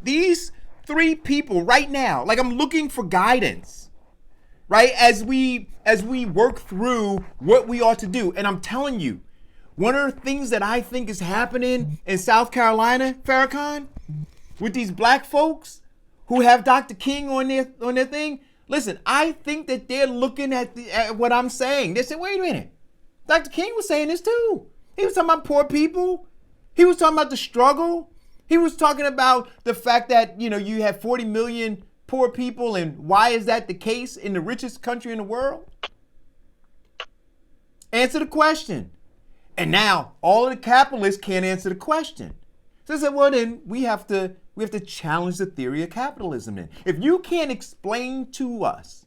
these three people right now, like, I'm looking for guidance, right? As we work through what we ought to do. And I'm telling you, one of the things that I think is happening in South Carolina, Farrakhan, with these black folks who have Dr. King on their thing, listen, I think that they're looking at what I'm saying. They said, wait a minute, Dr. King was saying this too. He was talking about poor people. He was talking about the struggle. He was talking about the fact that, you have 40 million poor people, and why is that the case in the richest country in the world? Answer the question. And now all of the capitalists can't answer the question. So I said, well, then we have to challenge the theory of capitalism then. If you can't explain to us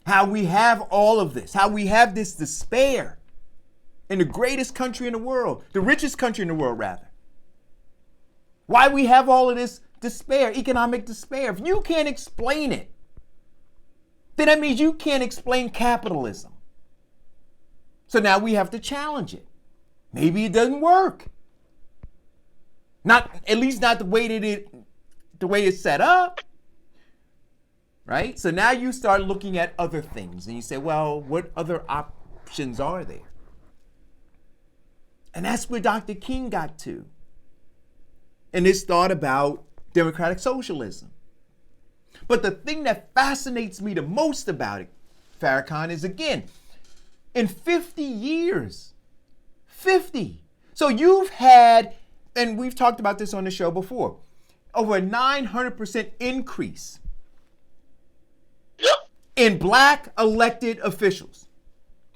how we have all of this, how we have this despair in the greatest country in the world, the richest country in the world, rather. Why we have all of this despair, economic despair. If you can't explain it, then that means you can't explain capitalism. So now we have to challenge it. Maybe it doesn't work. At least not the way it's set up. Right? So now you start looking at other things and you say, well, what other options are there? And that's where Dr. King got to. And this thought about democratic socialism. But the thing that fascinates me the most about it, Farrakhan, is, again, in 50 years, 50. So you've had, and we've talked about this on the show before, over a 900% increase in black elected officials.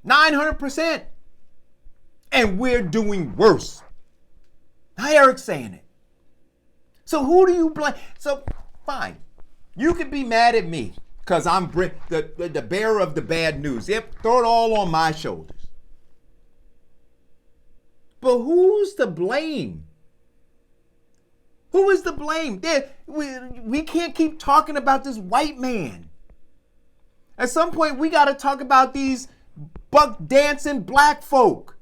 900%. And we're doing worse. Now Eric's saying it. So who do you blame? So fine, you can be mad at me because I'm the bearer of the bad news. Yep, throw it all on my shoulders. But who's to blame? Who is to blame? We can't keep talking about this white man. At some point, we got to talk about these buck dancing black folk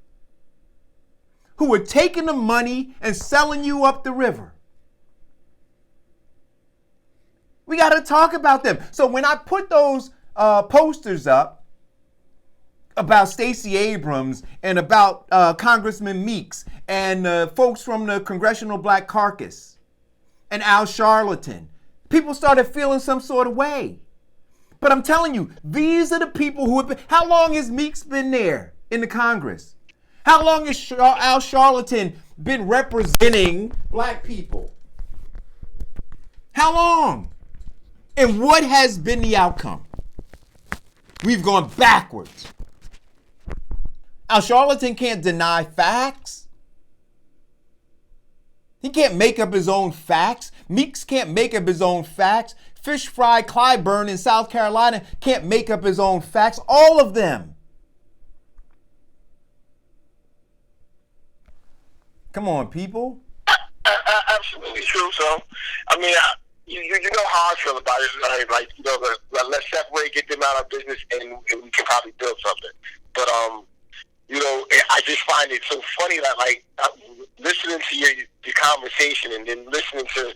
who are taking the money and selling you up the river. We got to talk about them. So when I put those posters up about Stacey Abrams and about Congressman Meeks and folks from the Congressional Black Caucus and Al Sharpton, people started feeling some sort of way. But I'm telling you, these are the people who have been. How long has Meeks been there in the Congress? How long has Al Sharpton been representing black people? How long? And what has been the outcome? We've gone backwards. Al Sharpton can't deny facts. He can't make up his own facts. Meeks can't make up his own facts. Fish Fry Clyburn in South Carolina can't make up his own facts. All of them. Come on, people. Absolutely true. So, I mean, you know how I feel about it. Like, you know, let's separate, get them out of business, and we can probably build something. But, you know, I just find it so funny that, like, listening to your conversation and then listening to,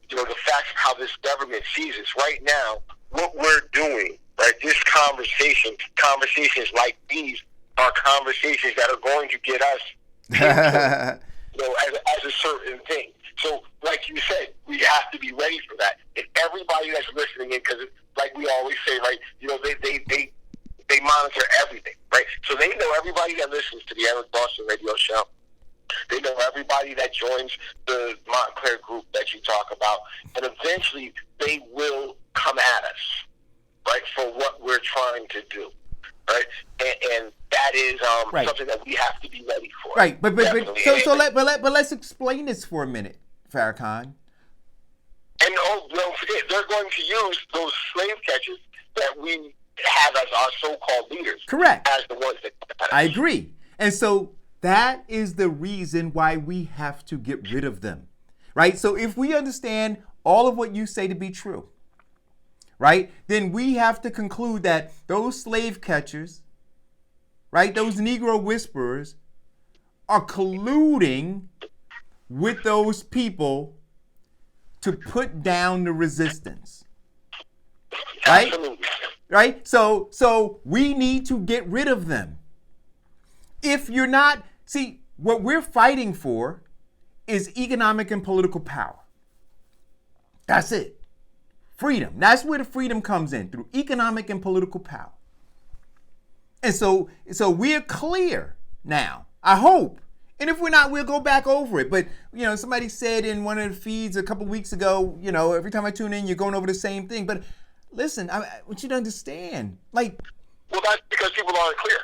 you know, the facts of how this government sees us right now, what we're doing, right? This conversations like these are conversations that are going to get us, you know, as a certain thing. So, like you said, we have to be ready for that. And everybody that's listening in, because like we always say, right, you know, they monitor everything, right? So they know everybody that listens to the Eric Dawson radio show. They know everybody that joins the Montclair group that you talk about. And eventually they will come at us, right, for what we're trying to do, right? And that is right. Something that we have to be ready for. Right, but let's explain this for a minute, Farrakhan. And don't forget, they're going to use those slave catchers that we have as our so-called leaders. Correct. As the ones that I agree. And so that is the reason why we have to get rid of them, right? So if we understand all of what you say to be true, right, then we have to conclude that those slave catchers, right, those Negro whisperers are colluding with those people to put down the resistance, right? Absolutely. Right? So we need to get rid of them. If you're not, see, what we're fighting for is economic and political power. That's it. Freedom. That's where the freedom comes in, through economic and political power. And so we're clear now, I hope. And if we're not, we'll go back over it. But, you know, somebody said in one of the feeds a couple weeks ago, you know, every time I tune in, you're going over the same thing. But listen, I want you to understand, like. Well, that's because people aren't clear.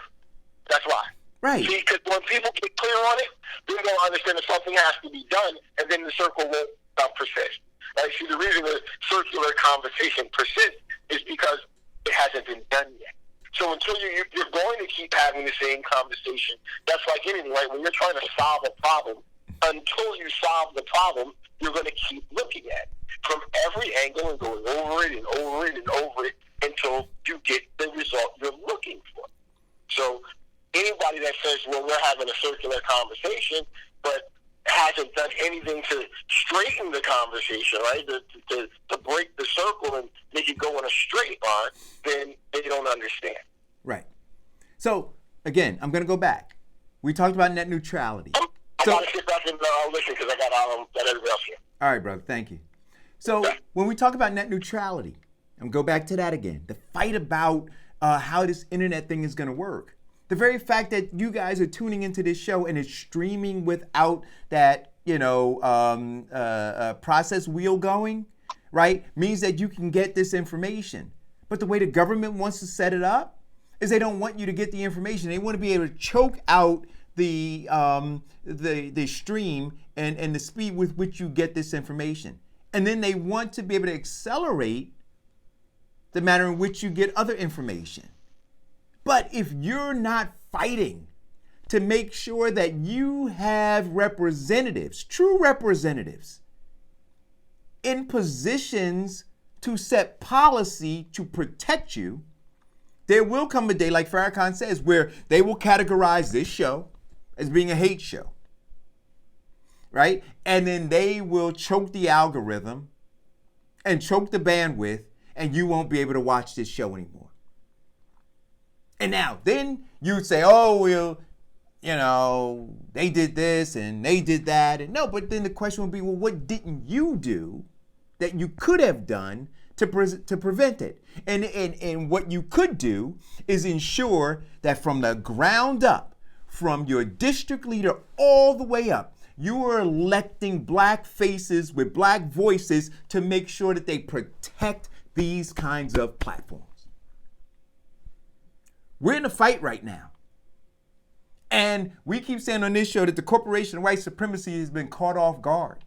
That's why. Right. See, because when people get clear on it, then they'll understand that something has to be done, and then the circle won't persist. Right? See, the reason the circular conversation persists is because it hasn't been done yet. So until you're going to keep having the same conversation, that's like anything, right? When you're trying to solve a problem, until you solve the problem, you're going to keep looking at it from every angle and going over it and over it and over it until you get the result you're looking for. So anybody that says, well, we're having a circular conversation, but hasn't done anything to straighten the conversation, right, to break the circle and make it go in a straight line, then they don't understand. Right. So, again, I'm going to go back. We talked about net neutrality. I got to sit back and listen because I got everybody else here. All right, brother. Thank you. So, when we talk about net neutrality, I'm going to go back to that again. The fight about how this internet thing is going to work. The very fact that you guys are tuning into this show and it's streaming without that, you know, process wheel going, right, means that you can get this information. But the way the government wants to set it up is they don't want you to get the information. They want to be able to choke out the stream and the speed with which you get this information. And then they want to be able to accelerate the manner in which you get other information. But if you're not fighting to make sure that you have representatives, true representatives, in positions to set policy to protect you, there will come a day, like Farrakhan says, where they will categorize this show as being a hate show, right? And then they will choke the algorithm and choke the bandwidth, and you won't be able to watch this show anymore. And now, then you'd say, oh, well, you know, they did this and they did that. And no, but then the question would be, well, what didn't you do that you could have done to prevent it? And what you could do is ensure that from the ground up, from your district leader all the way up, you are electing black faces with black voices to make sure that they protect these kinds of platforms. We're in a fight right now. And we keep saying on this show that the corporation of white supremacy has been caught off guard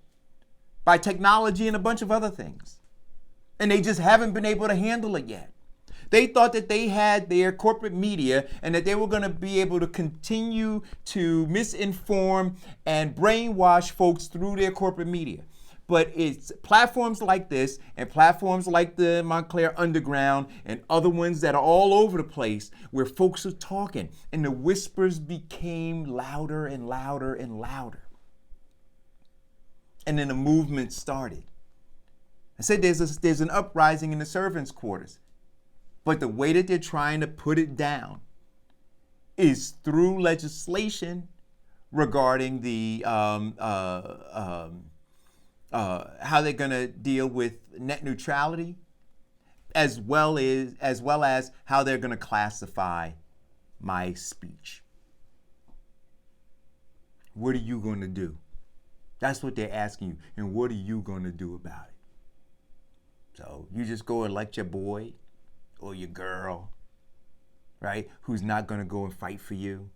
by technology and a bunch of other things. And they just haven't been able to handle it yet. They thought that they had their corporate media and that they were going to be able to continue to misinform and brainwash folks through their corporate media. But it's platforms like this and platforms like the Montclair Underground and other ones that are all over the place where folks are talking and the whispers became louder and louder and louder. And then a movement started. I said there's an uprising in the servants' quarters. But the way that they're trying to put it down is through legislation regarding the how they're going to deal with net neutrality, as well as how they're going to classify my speech. What are you going to do? That's what they're asking you. And what are you going to do about it? So you just go elect your boy or your girl, right, who's not going to go and fight for you?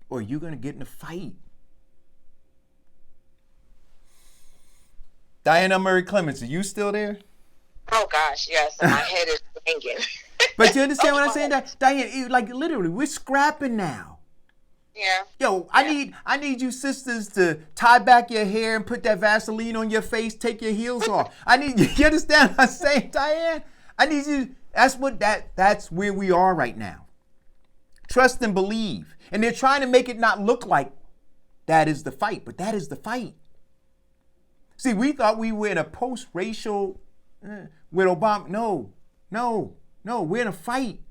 Or you're going to get in a fight. Diana Murray Clements, are you still there? Oh, gosh, yes. My head is ringing. But you understand what I'm saying? Diane, like literally, we're scrapping now. Yeah. Yo, I need you sisters to tie back your hair and put that Vaseline on your face, take your heels off. You understand what I'm saying, Diane? I need you, that's where we are right now. Trust and believe. And they're trying to make it not look like that is the fight, but that is the fight. See, we thought we were in a post-racial with Obama. No, we're in a fight.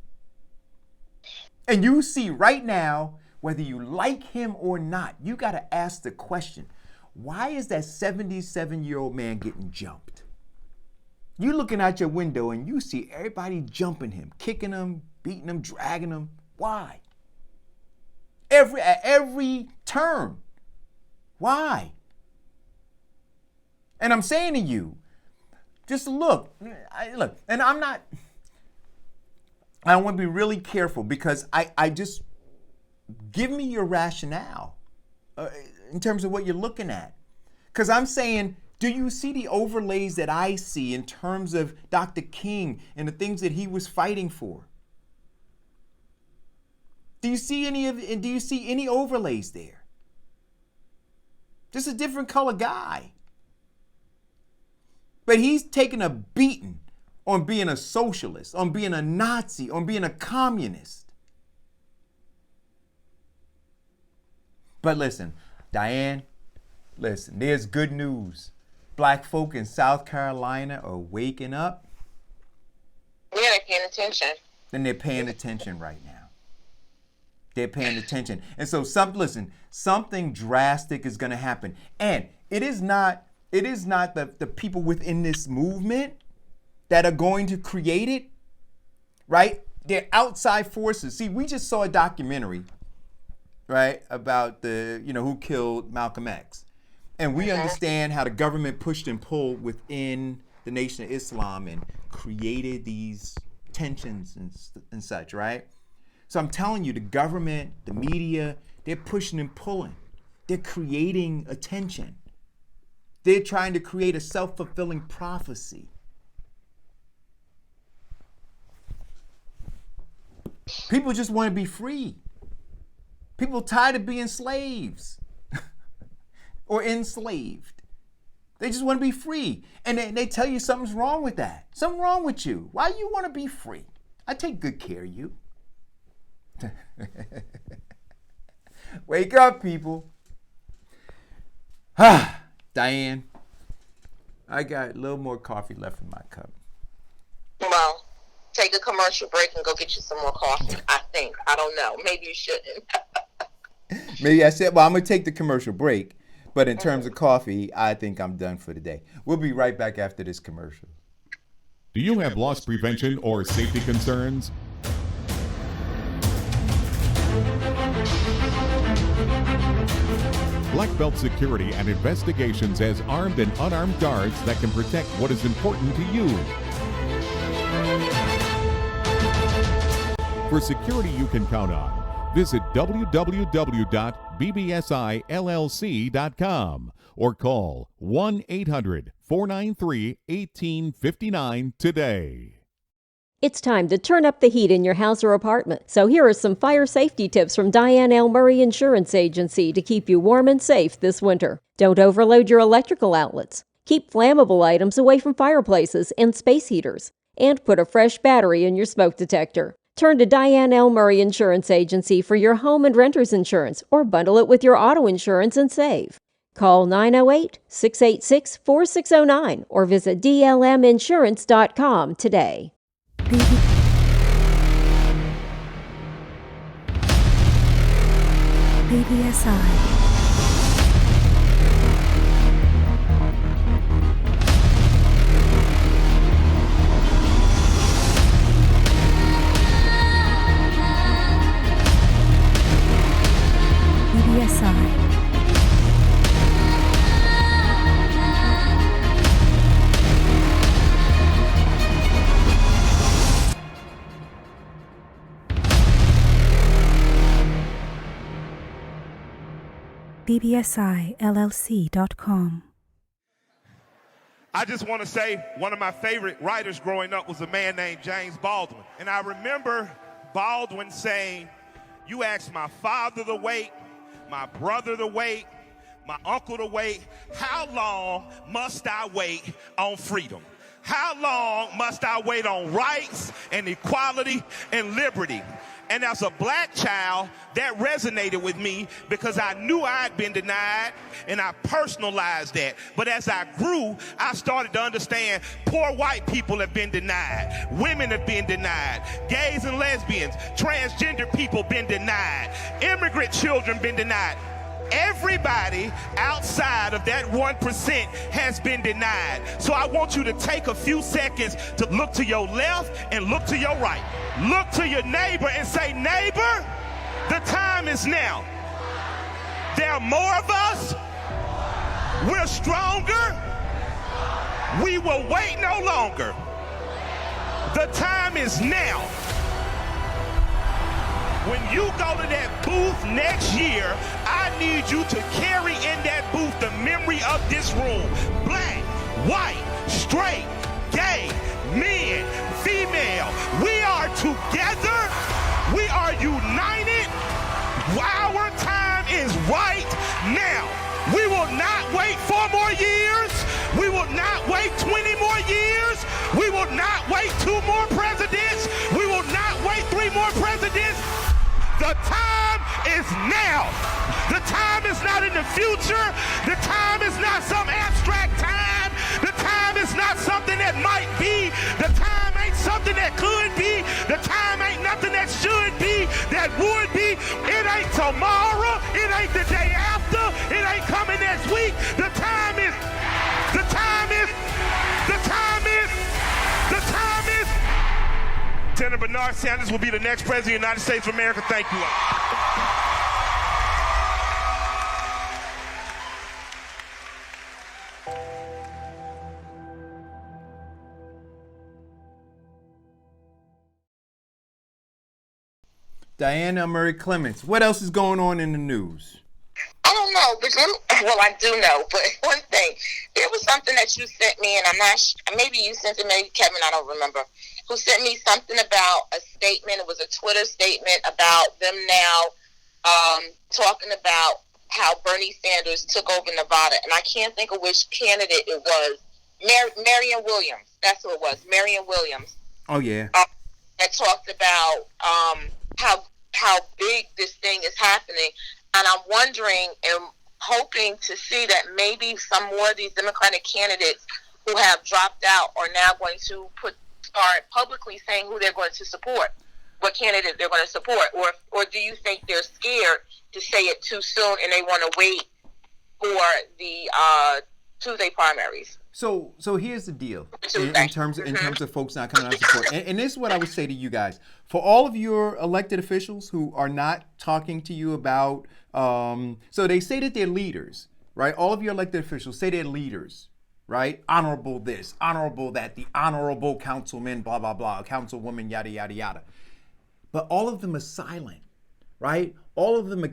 And you see right now, whether you like him or not, you got to ask the question, why is that 77-year-old man getting jumped? You looking out your window and you see everybody jumping him, kicking him, beating him, dragging him. Why? At every turn. Why? And I'm saying to you, just look, and I want to be really careful because I just, give me your rationale in terms of what you're looking at. Because I'm saying, do you see the overlays that I see in terms of Dr. King and the things that he was fighting for? Do you see any overlays there? Just a different color guy. But he's taking a beating on being a socialist, on being a Nazi, on being a communist. But listen, Diane, listen, there's good news. Black folk in South Carolina are waking up. Yeah, they're paying attention. And they're paying attention right now. They're paying attention. And so something drastic is going to happen. And it is not the people within this movement that are going to create it, right? They're outside forces. See, we just saw a documentary, right, about who killed Malcolm X. And we understand how the government pushed and pulled within the Nation of Islam and created these tensions and such, right? So I'm telling you, the government, the media, they're pushing and pulling. They're creating attention. They're trying to create a self-fulfilling prophecy. People just want to be free. People tired of being slaves or enslaved. They just want to be free. And they tell you something's wrong with that. Something wrong with you. Why do you want to be free? I take good care of you. Wake up, people. Diane, I got a little more coffee left in my cup. Well, take a commercial break and go get you some more coffee, I think. I don't know. Maybe you shouldn't. Maybe I said, well, I'm going to take the commercial break. But in terms of coffee, I think I'm done for the day. We'll be right back after this commercial. Do you have loss prevention or safety concerns? Black Belt Security and Investigations has armed and unarmed guards that can protect what is important to you. For security you can count on, visit www.bbsillc.com or call 1-800-493-1859 today. It's time to turn up the heat in your house or apartment. So here are some fire safety tips from Diane L. Murray Insurance Agency to keep you warm and safe this winter. Don't overload your electrical outlets. Keep flammable items away from fireplaces and space heaters. And put a fresh battery in your smoke detector. Turn to Diane L. Murray Insurance Agency for your home and renter's insurance or bundle it with your auto insurance and save. Call 908-686-4609 or visit dlminsurance.com today. BBSI. BBSILLC.com. I just want to say one of my favorite writers growing up was a man named James Baldwin. And I remember Baldwin saying, you ask my father to wait, my brother to wait, my uncle to wait, how long must I wait on freedom? How long must I wait on rights and equality and liberty? And as a black child, that resonated with me because I knew I'd been denied and I personalized that. But as I grew, I started to understand poor white people have been denied. Women have been denied. Gays and lesbians, transgender people been denied. Immigrant children been denied. Everybody outside of that 1% has been denied. So I want you to take a few seconds to look to your left and look to your right. Look to your neighbor and say, neighbor, the time is now. There are more of us. We're stronger. We will wait no longer. The time is now. When you go to that booth next year, I need you to carry in that booth the memory of this room. Black, white, straight, gay, men, female. We are together. We are united. Our time is right now. We will not wait 4 more years. We will not wait 20 more years. We will not wait 2 more presidents. We will not wait 3 more presidents. The time is now. The time is not in the future. The time is not some abstract time. The time is not something that might be. The time ain't something that could be. The time ain't nothing that should be, that would be. It ain't tomorrow. It ain't the day after. It ain't coming next week. The time is. The time is. The time is. The time is. Senator Bernard Sanders will be the next president of the United States of America. Thank you all. Diana Murray Clements, what else is going on in the news? I don't know, but well, I do know, but one thing, there was something that you sent me, and I'm not maybe you sent it, maybe Kevin, I don't remember. who sent me something about a statement. It was a Twitter statement about them now talking about how Bernie Sanders took over Nevada. And I can't think of which candidate it was. Marianne Williams. That's who it was. Marianne Williams. Oh, yeah. That talked about how big this thing is happening. And I'm wondering and hoping to see that maybe some more of these Democratic candidates who have dropped out are now going to start publicly saying who they're going to support, what candidate they're going to support, or do you think they're scared to say it too soon and they want to wait for the Tuesday primaries? So here's the deal in terms of folks not coming out to support, and this is what I would say to you guys: for all of your elected officials who are not talking to you about, so they say that they're leaders, right? All of your elected officials say they're leaders, right? Honorable this, honorable that, the honorable councilman, blah blah blah, councilwoman, yada yada yada. But all of them are silent, right? All of them are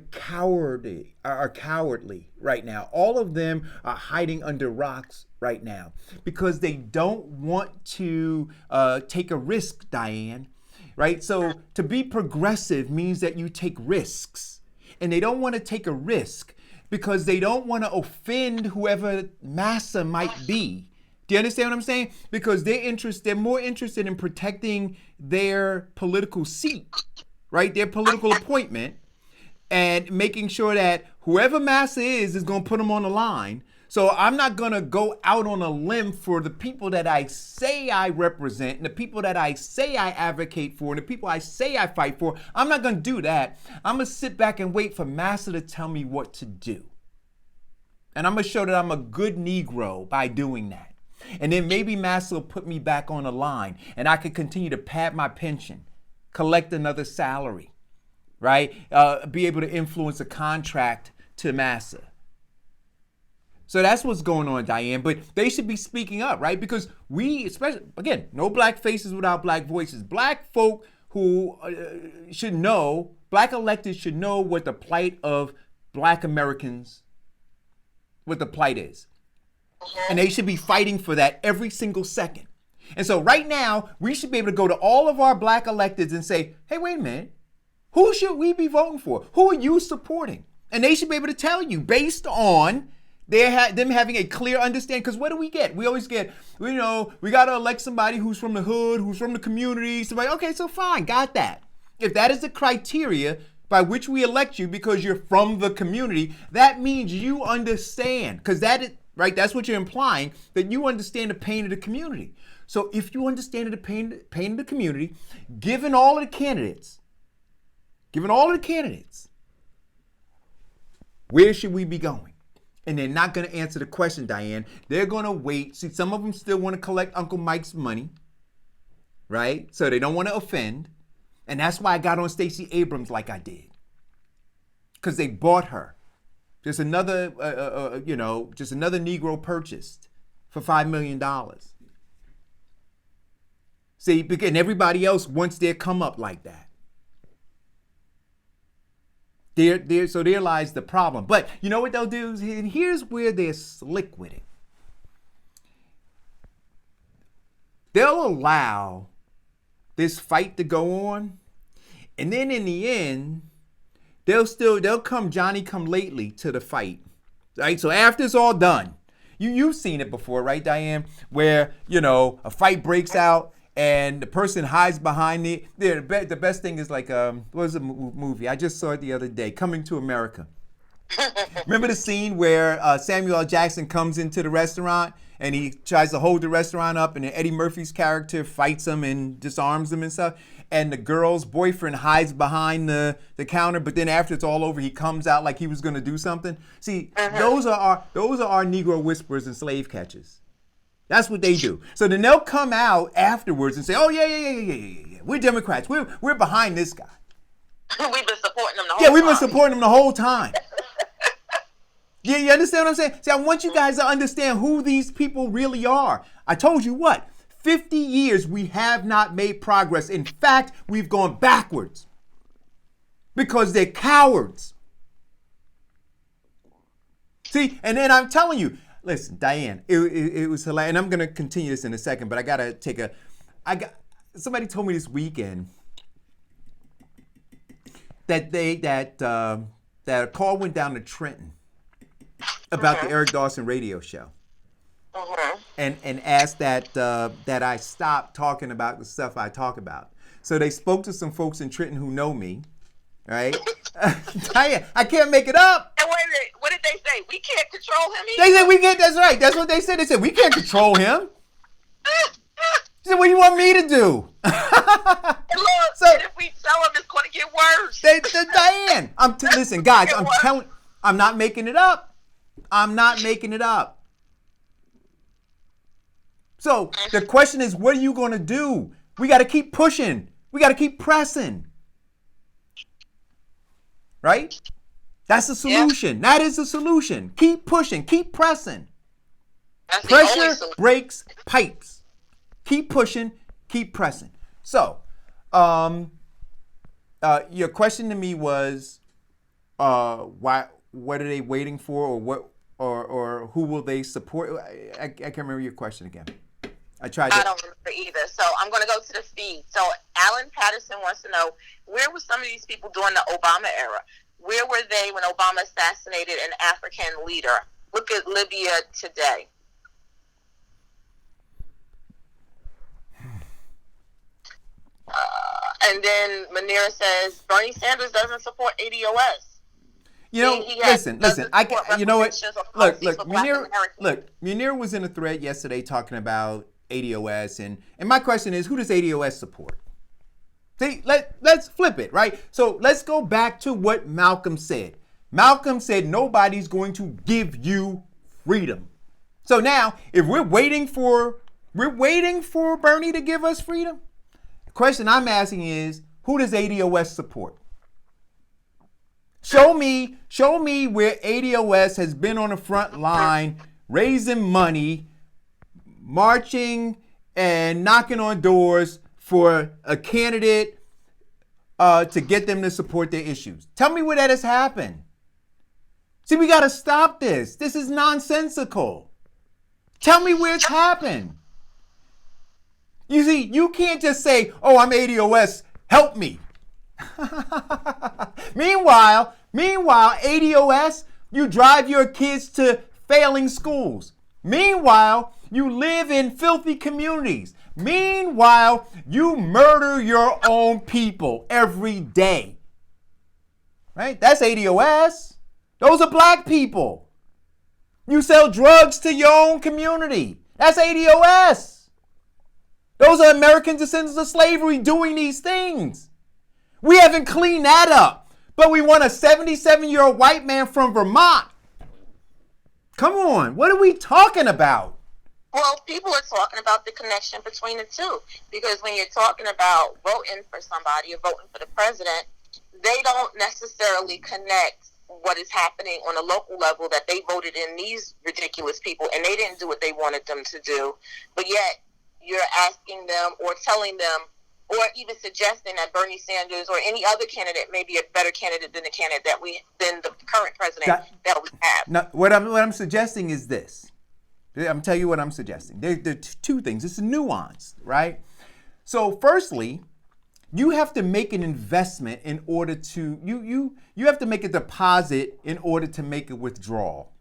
cowardly right now. All of them are hiding under rocks right now because they don't want to take a risk, Diane, right? So to be progressive means that you take risks, and they don't want to take a risk because they don't want to offend whoever Massa might be. Do you understand what I'm saying? Because they're more interested in protecting their political seat, right? Their political appointment, and making sure that whoever Massa is going to put them on the line. So I'm not going to go out on a limb for the people that I say I represent and the people that I say I advocate for and the people I say I fight for. I'm not going to do that. I'm going to sit back and wait for Massa to tell me what to do. And I'm going to show that I'm a good Negro by doing that. And then maybe Massa will put me back on the line and I could continue to pad my pension, collect another salary, right? Be able to influence a contract to Massa. So that's what's going on, Diane. But they should be speaking up, right? Because we, especially, again, no black faces without black voices. Black folk who should know, black electeds should know what the plight of black Americans, what the plight is. And they should be fighting for that every single second. And so right now, we should be able to go to all of our black electeds and say, hey, wait a minute. Who should we be voting for? Who are you supporting? And they should be able to tell you based on them having a clear understanding. Because what do we get? We always get, we got to elect somebody who's from the hood, who's from the community. Somebody, okay, so fine, got that. If that is the criteria by which we elect you because you're from the community, that means you understand. Because that is, right, that's what you're implying, that you understand the pain of the community. So if you understand the pain of the community, given all of the candidates, where should we be going? And they're not going to answer the question, Diane. They're going to wait. See, some of them still want to collect Uncle Mike's money, right? So they don't want to offend. And that's why I got on Stacey Abrams like I did. Because they bought her. Just another, just another Negro purchased for $5 million. See, and everybody else wants their come up like that. So there lies the problem. But you know what they'll do? And here's where they're slick with it. They'll allow this fight to go on, and then in the end, they'll come Johnny come lately to the fight. Right? So after it's all done, you've seen it before, right, Diane? Where, a fight breaks out and the person hides behind it. The best thing is like, what was the movie? I just saw it the other day, Coming to America. Remember the scene where Samuel L. Jackson comes into the restaurant and he tries to hold the restaurant up, and then Eddie Murphy's character fights him and disarms him and stuff, and the girl's boyfriend hides behind the counter, but then after it's all over, he comes out like he was going to do something. See, those are our Negro whisperers and slave catchers. That's what they do. So then they'll come out afterwards and say, oh, yeah. We're Democrats. We're behind this guy. We've been supporting them the whole time. Yeah, we've been supporting him the whole time. Yeah, you understand what I'm saying? See, I want you guys to understand who these people really are. I told you what? 50 years we have not made progress. In fact, we've gone backwards because they're cowards. See, and then I'm telling you, listen, Diane, it was hilarious. And I'm going to continue this in a second, but I got to take somebody told me this weekend that a call went down to Trenton about the Eric Dawson radio show, and asked that I stop talking about the stuff I talk about. So they spoke to some folks in Trenton who know me, right? I can't make it up. And wait a minute, what did they say? We can't control him either? They said we can't. That's right. That's what they said. They said we can't control him. She said, what do you want me to do? And look, and if we tell him, it's going to get worse. Diane, listen, guys, I'm not making it up. I'm not making it up. So the question is, what are you going to do? We got to keep pushing. We got to keep pressing. Right? That's the solution. Yeah. That is the solution. Keep pushing. Keep pressing. That's Pressure breaks pipes. Keep pushing. Keep pressing. So, your question to me was, why? What are they waiting for, or what, or who will they support? I can't remember your question again. I don't remember either. So I'm going to go to the feed. So Alan Patterson wants to know, where were some of these people during the Obama era? Where were they when Obama assassinated an African leader? Look at Libya today. And then Manira says, Bernie Sanders doesn't support ADOS. Listen. You know what? Look, Munir was in a thread yesterday talking about ADOS, and my question is, who does ADOS support? See, let's flip it, right? So let's go back to what Malcolm said. Malcolm said nobody's going to give you freedom. So now, if we're waiting for Bernie to give us freedom, the question I'm asking is, who does ADOS support? Show me where ADOS has been on the front line, raising money, marching and knocking on doors for a candidate to get them to support their issues. Tell me where that has happened. See, we got to stop this. This is nonsensical. Tell me where it's happened. You see, you can't just say, oh, I'm ADOS, help me. Meanwhile, ADOS, you drive your kids to failing schools. Meanwhile, you live in filthy communities. Meanwhile, you murder your own people every day. Right? That's ADOS. Those are black people. You sell drugs to your own community. That's ADOS. Those are American descendants of slavery doing these things. We haven't cleaned that up, but we want a 77-year-old white man from Vermont. Come on, what are we talking about? Well, people are talking about the connection between the two, because when you're talking about voting for somebody or voting for the president, they don't necessarily connect what is happening on a local level, that they voted in these ridiculous people and they didn't do what they wanted them to do. But yet you're asking them or telling them or even suggesting that Bernie Sanders or any other candidate may be a better candidate than the current president that we have. Now, what I'm suggesting is this. I'm telling you what I'm suggesting. There are two things. It's a nuance, right? So firstly, you have to make an investment in order to, you have to make a deposit in order to make a withdrawal.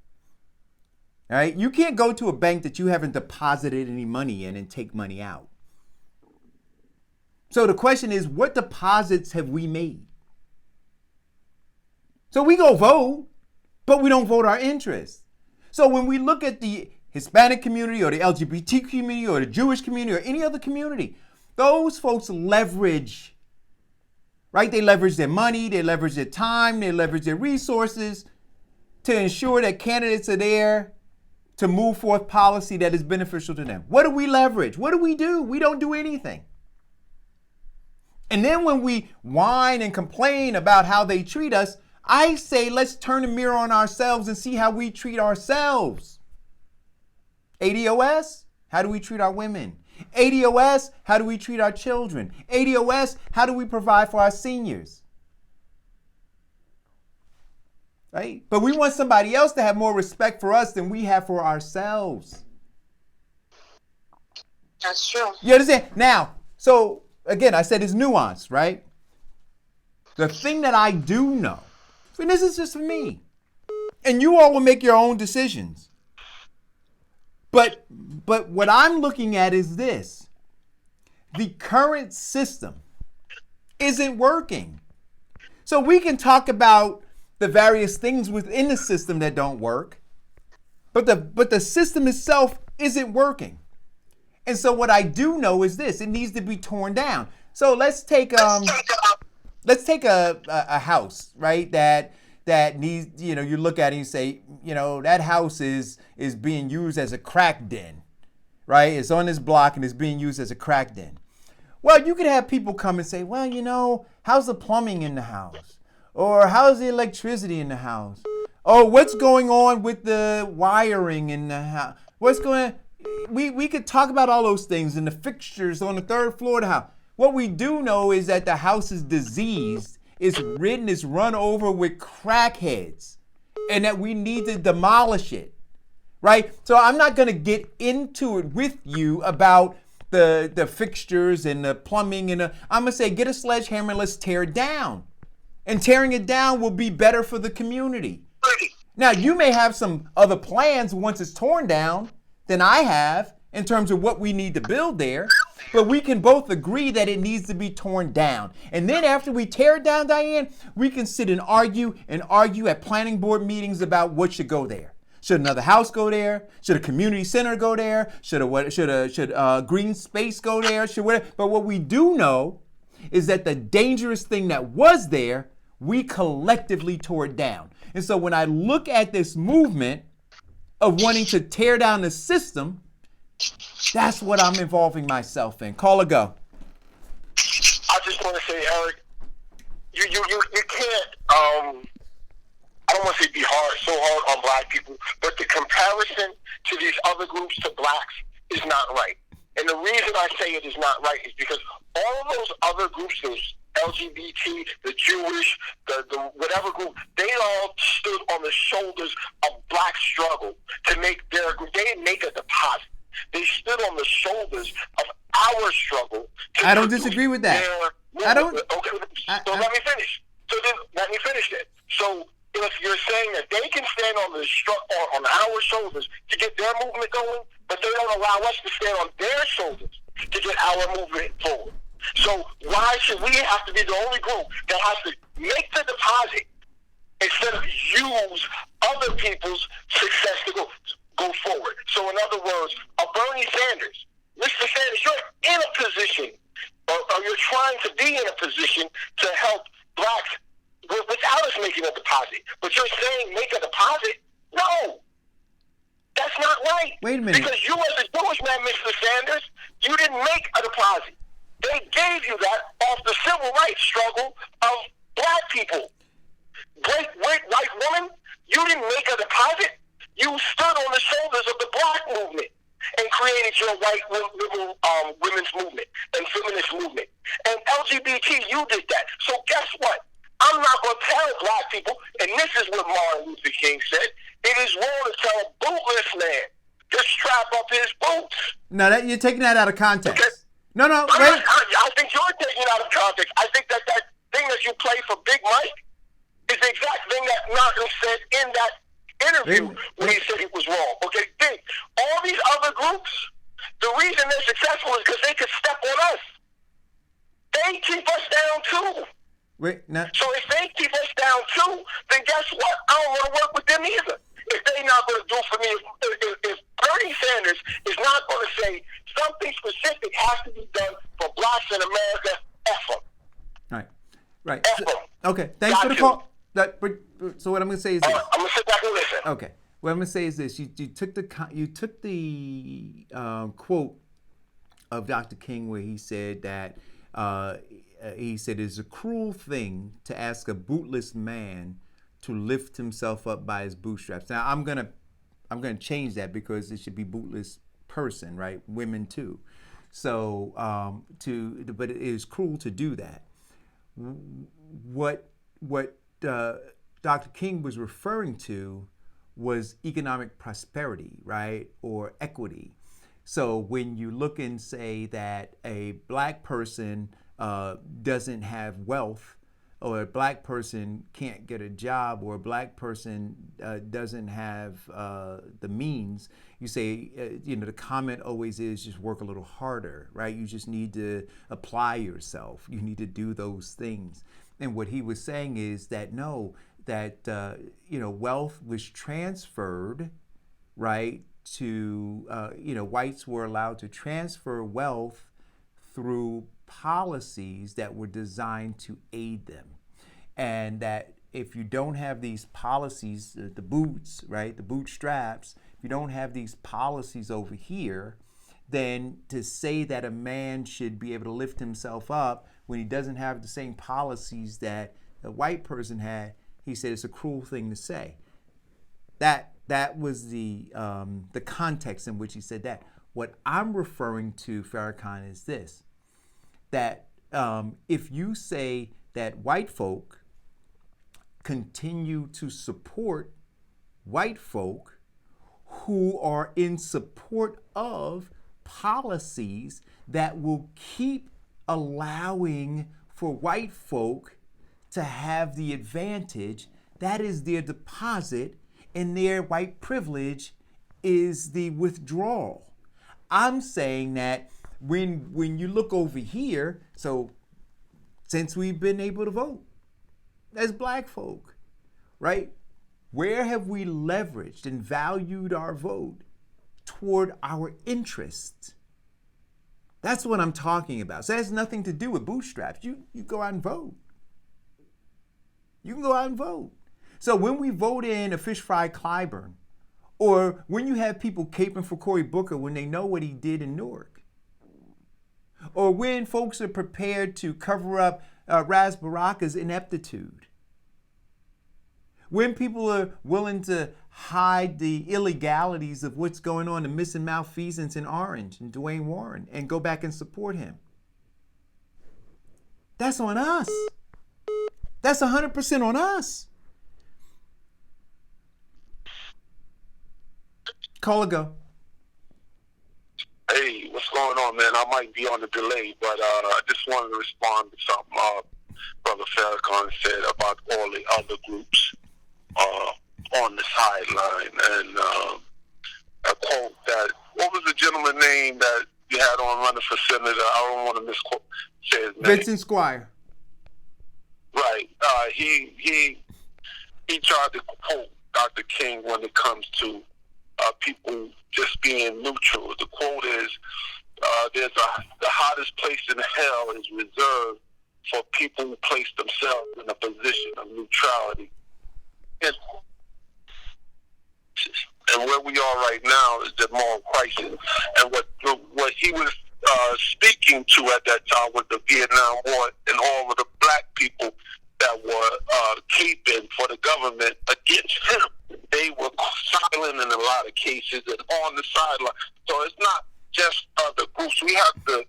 All right? You can't go to a bank that you haven't deposited any money in and take money out. So the question is, what deposits have we made? So we go vote, but we don't vote our interests. So when we look at the Hispanic community or the LGBT community or the Jewish community or any other community, those folks leverage, right? They leverage their money, they leverage their time, they leverage their resources to ensure that candidates are there to move forth policy that is beneficial to them. What do we leverage? What do? We don't do anything. And then when we whine and complain about how they treat us, I say, let's turn the mirror on ourselves and see how we treat ourselves. ADOS, how do we treat our women? ADOS, how do we treat our children? ADOS, how do we provide for our seniors? Right? But we want somebody else to have more respect for us than we have for ourselves. That's true. You understand? Now, So again, I said it's nuanced, right? The thing that I do know, and this is just for me, and you all will make your own decisions. But what I'm looking at is this. The current system isn't working. So we can talk about the various things within the system that don't work, but the system itself isn't working. And so what I do know is this: it needs to be torn down. So let's take a house, right? That needs, you look at it and you say, that house is being used as a crack den, right? It's on this block and it's being used as a crack den. Well, you could have people come and say, well, how's the plumbing in the house? Or how's the electricity in the house? Or what's going on with the wiring in the house? We could talk about all those things and the fixtures on the third floor of the house. What we do know is that the house is diseased, it's run over with crackheads, and that we need to demolish it, right? So I'm not going to get into it with you about the fixtures and the plumbing, and I'm going to say get a sledgehammer and let's tear it down. And tearing it down will be better for the community. Now, you may have some other plans once it's torn down than I have in terms of what we need to build there, but we can both agree that it needs to be torn down. And then after we tear it down, Diane, we can sit and argue at planning board meetings about what should go there. Should another house go there? Should a community center go there? Should a green space go there? But what we do know is that the dangerous thing that was there, we collectively tore it down. And so when I look at this movement of wanting to tear down the system, that's what I'm involving myself in. Call or go. I just want to say, Eric, you can't, I don't want to say be so hard on black people, but the comparison to these other groups to blacks is not right. And the reason I say it is not right is because all of those other groups, those LGBT, the Jewish, the whatever group, they all stood on the shoulders of black struggle to make their group. They didn't make a deposit. They stood on the shoulders of our struggle. I don't disagree with that. I don't. Okay, so let me finish. So then, let me finish that. So if you're saying that they can stand on on our shoulders to get their movement going, but they don't allow us to stand on their shoulders to get our movement forward. So why should we have to be the only group that has to make the deposit instead of use other people's success to go forward? So in other words, a Bernie Sanders, Mr. Sanders, you're in a position, or you're trying to be in a position to help blacks without us making a deposit. But you're saying make a deposit? No. That's not right. Wait a minute. Because you as a Jewish man, Mr. Sanders, you didn't make a deposit. They gave you that off the civil rights struggle of black people. Great white woman, you didn't make a deposit. You stood on the shoulders of the black movement and created your white women's movement and feminist movement. And LGBT, you did that. So guess what? I'm not going to tell black people, and this is what Martin Luther King said, it is wrong to tell a bootless man to strap up his boots. No, you're taking that out of context. Okay. No, wait. I think you're taking it out of context. I think that thing that you play for Big Mike is the exact thing that Martin said in that interview when he said it was wrong. Okay, think. All these other groups, the reason they're successful is because they could step on us. They keep us down too. So if they keep us down too, then guess what? I don't want to work with them either. If they're not going to do for me, if Bernie Sanders is not going to say something specific has to be done for blacks in America, F them. Right. F them. Okay, thanks for the call. So what I'm going to say is this. I'm going to sit back and listen. Okay. What I'm going to say is this. You took the quote of Dr. King where he said that it's a cruel thing to ask a bootless man to lift himself up by his bootstraps. Now I'm gonna change that because it should be bootless person, right? Women too. So but it is cruel to do that. What Dr. King was referring to was economic prosperity, right, or equity. So when you look and say that a black person doesn't have wealth, or a black person can't get a job, or a black person doesn't have the means, you say, the comment always is just work a little harder, right? You just need to apply yourself. You need to do those things. And what he was saying is that no, that, wealth was transferred, right, to, whites were allowed to transfer wealth through policies that were designed to aid them. And that if you don't have these policies, the boots, right, the bootstraps, if you don't have these policies over here, then to say that a man should be able to lift himself up when he doesn't have the same policies that a white person had, he said it's a cruel thing to say. That was the context in which he said that. What I'm referring to, Farrakhan, is this, that if you say that white folk continue to support white folk who are in support of policies that will keep allowing for white folk to have the advantage, that is their deposit, and their white privilege is the withdrawal. I'm saying that when you look over here, so since we've been able to vote as black folk, right? Where have we leveraged and valued our vote toward our interests? That's what I'm talking about. So it has nothing to do with bootstraps. You go out and vote. You can go out and vote. So when we vote in a fish fry Clyburn, or when you have people caping for Cory Booker when they know what he did in Newark, or when folks are prepared to cover up Ras Baraka's ineptitude, when people are willing to hide the illegalities of what's going on, the missing malfeasance in Orange and Dwayne Warren, and go back and support him. That's on us. That's 100% on us. Call or go. Hey, what's going on, man? I might be on a delay, but I just wanted to respond to something Brother Farrakhan said about all the other groups on the sideline. And a quote that, what was the gentleman's name that you had on running for senator? I don't want to misquote say his name. Vincent Squire. Right. He tried to quote Dr. King when it comes to people just being neutral. The quote is, the hottest place in hell is reserved for people who place themselves in a position of neutrality. And where we are right now is the moral crisis. And what he was speaking to at that time was the Vietnam War and all of the black people that were keeping for the government against him. They were silent in a lot of cases and on the sideline. So it's not just other groups. We have to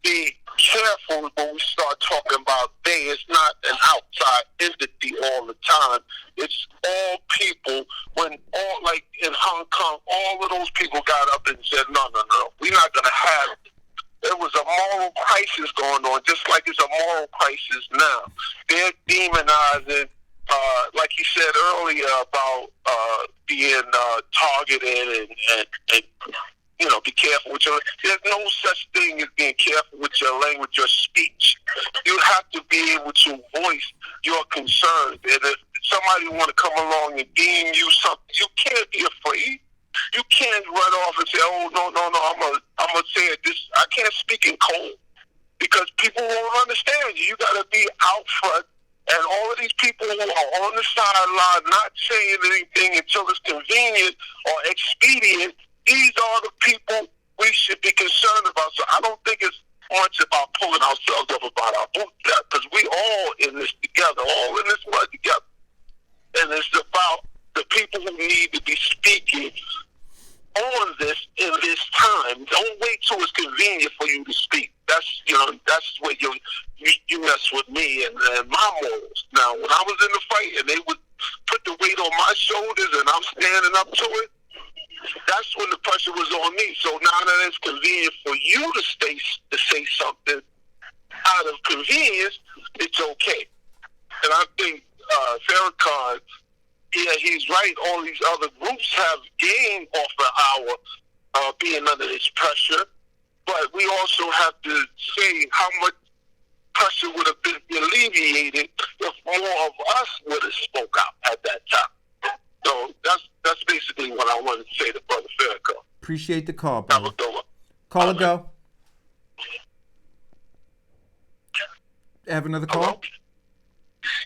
be careful when we start talking about they. It's not an outside entity all the time. It's all people. When all, like in Hong Kong, all of those people got up and said, no, we're not going to have it. There was a moral crisis going on, just like it's a moral crisis now. They're demonizing, like you said earlier, about being targeted and be careful with your. There's no such thing as being careful with your language, your speech. You have to be able to voice your concerns. And if somebody want to come along and deem you something, you can't be afraid. You can't run off and say, "Oh no, I'm gonna say it." This I can't speak in code because people won't understand you. You got to be out front, and all of these people who are on the sideline, not saying anything until it's convenient or expedient. These are the people we should be concerned about. So I don't think it's much about pulling ourselves up about our bootstrap because we all in this together, all in this mud together, and it's about the people who need to be speaking on this in this time. Don't wait till it's convenient for you to speak. That's where you mess with me and my morals. Now, when I was in the fight and they would put the weight on my shoulders and I'm standing up to it, that's when the pressure was on me. So now that it's convenient for you to say something out of convenience, it's okay. And I think Farrakhan, yeah, he's right. All these other groups have gained off of our being under this pressure, but we also have to say how much pressure would have been alleviated if more of us would have spoke out at that time. So that's basically what I wanted to say to Brother Farrakhan. Appreciate the call, Have brother. a good one. Call or go. Have another call? Hello?